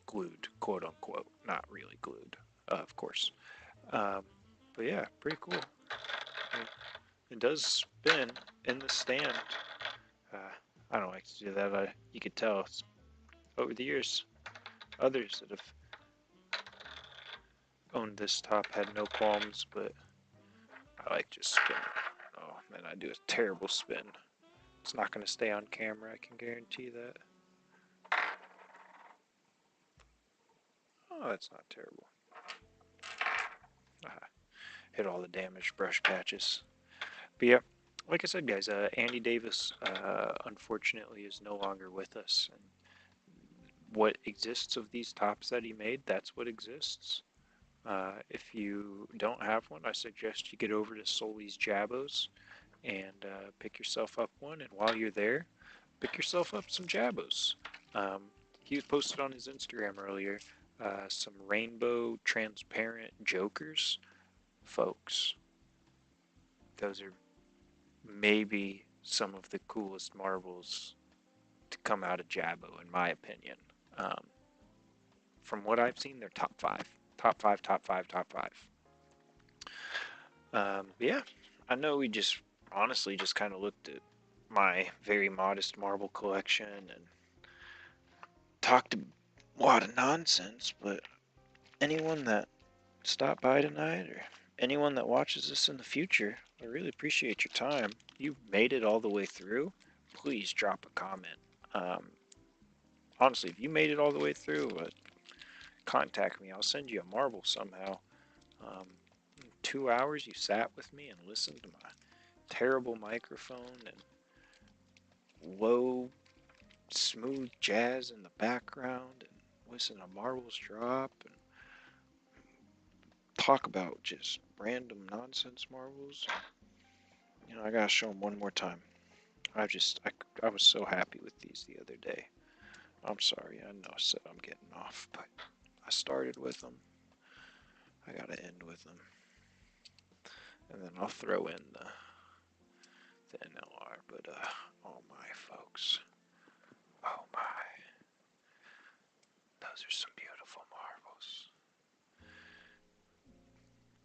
glued, quote unquote, not really glued, of course. Um, but yeah, pretty cool. It does spin in the stand. Uh, I don't like to do that. You could tell over the years, others that have owned this top had no qualms, but I like just spinning. Oh man, I do a terrible spin. It's not going to stay on camera, I can guarantee that. Oh, that's not terrible. Ah, hit all the damaged brush patches. But yeah, like I said, guys, Andy Davis unfortunately is no longer with us. And what exists of these tops that he made, that's what exists. If you don't have one, I suggest you get over to Sully's Jabos and pick yourself up one. And while you're there, pick yourself up some Jabos. He posted on his Instagram earlier some rainbow transparent jokers. Folks, those are maybe some of the coolest marbles to come out of Jabo, in my opinion. Um, from what I've seen, they're top five. Top five, top five, top five. Yeah, I know we just honestly just kind of looked at my very modest marble collection and talked a lot of nonsense, but anyone that stopped by tonight or anyone that watches this in the future, I really appreciate your time. You've made it all the way through. Please drop a comment. Um, Honestly, if you made it all the way through, contact me. I'll send you a marble somehow. Um, 2 hours you sat with me and listened to my terrible microphone and low, smooth jazz in the background and listen to marbles drop and talk about just random nonsense marbles. You know, I gotta show them one more time. I was so happy with these the other day. I'm sorry, I know I said I'm getting off, but I started with them. I gotta end with them. And then I'll throw in the NLR, but oh my folks. Oh my. Those are some beautiful marbles.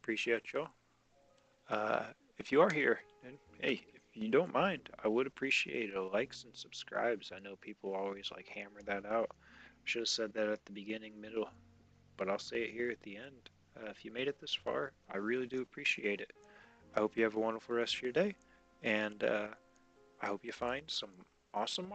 Appreciate y'all. If you are here, and hey, if you don't mind, I would appreciate a likes and subscribes. I know people always like hammer that out. Should have said that at the beginning, middle, but I'll say it here at the end. If you made it this far, I really do appreciate it. I hope you have a wonderful rest of your day, and I hope you find some awesome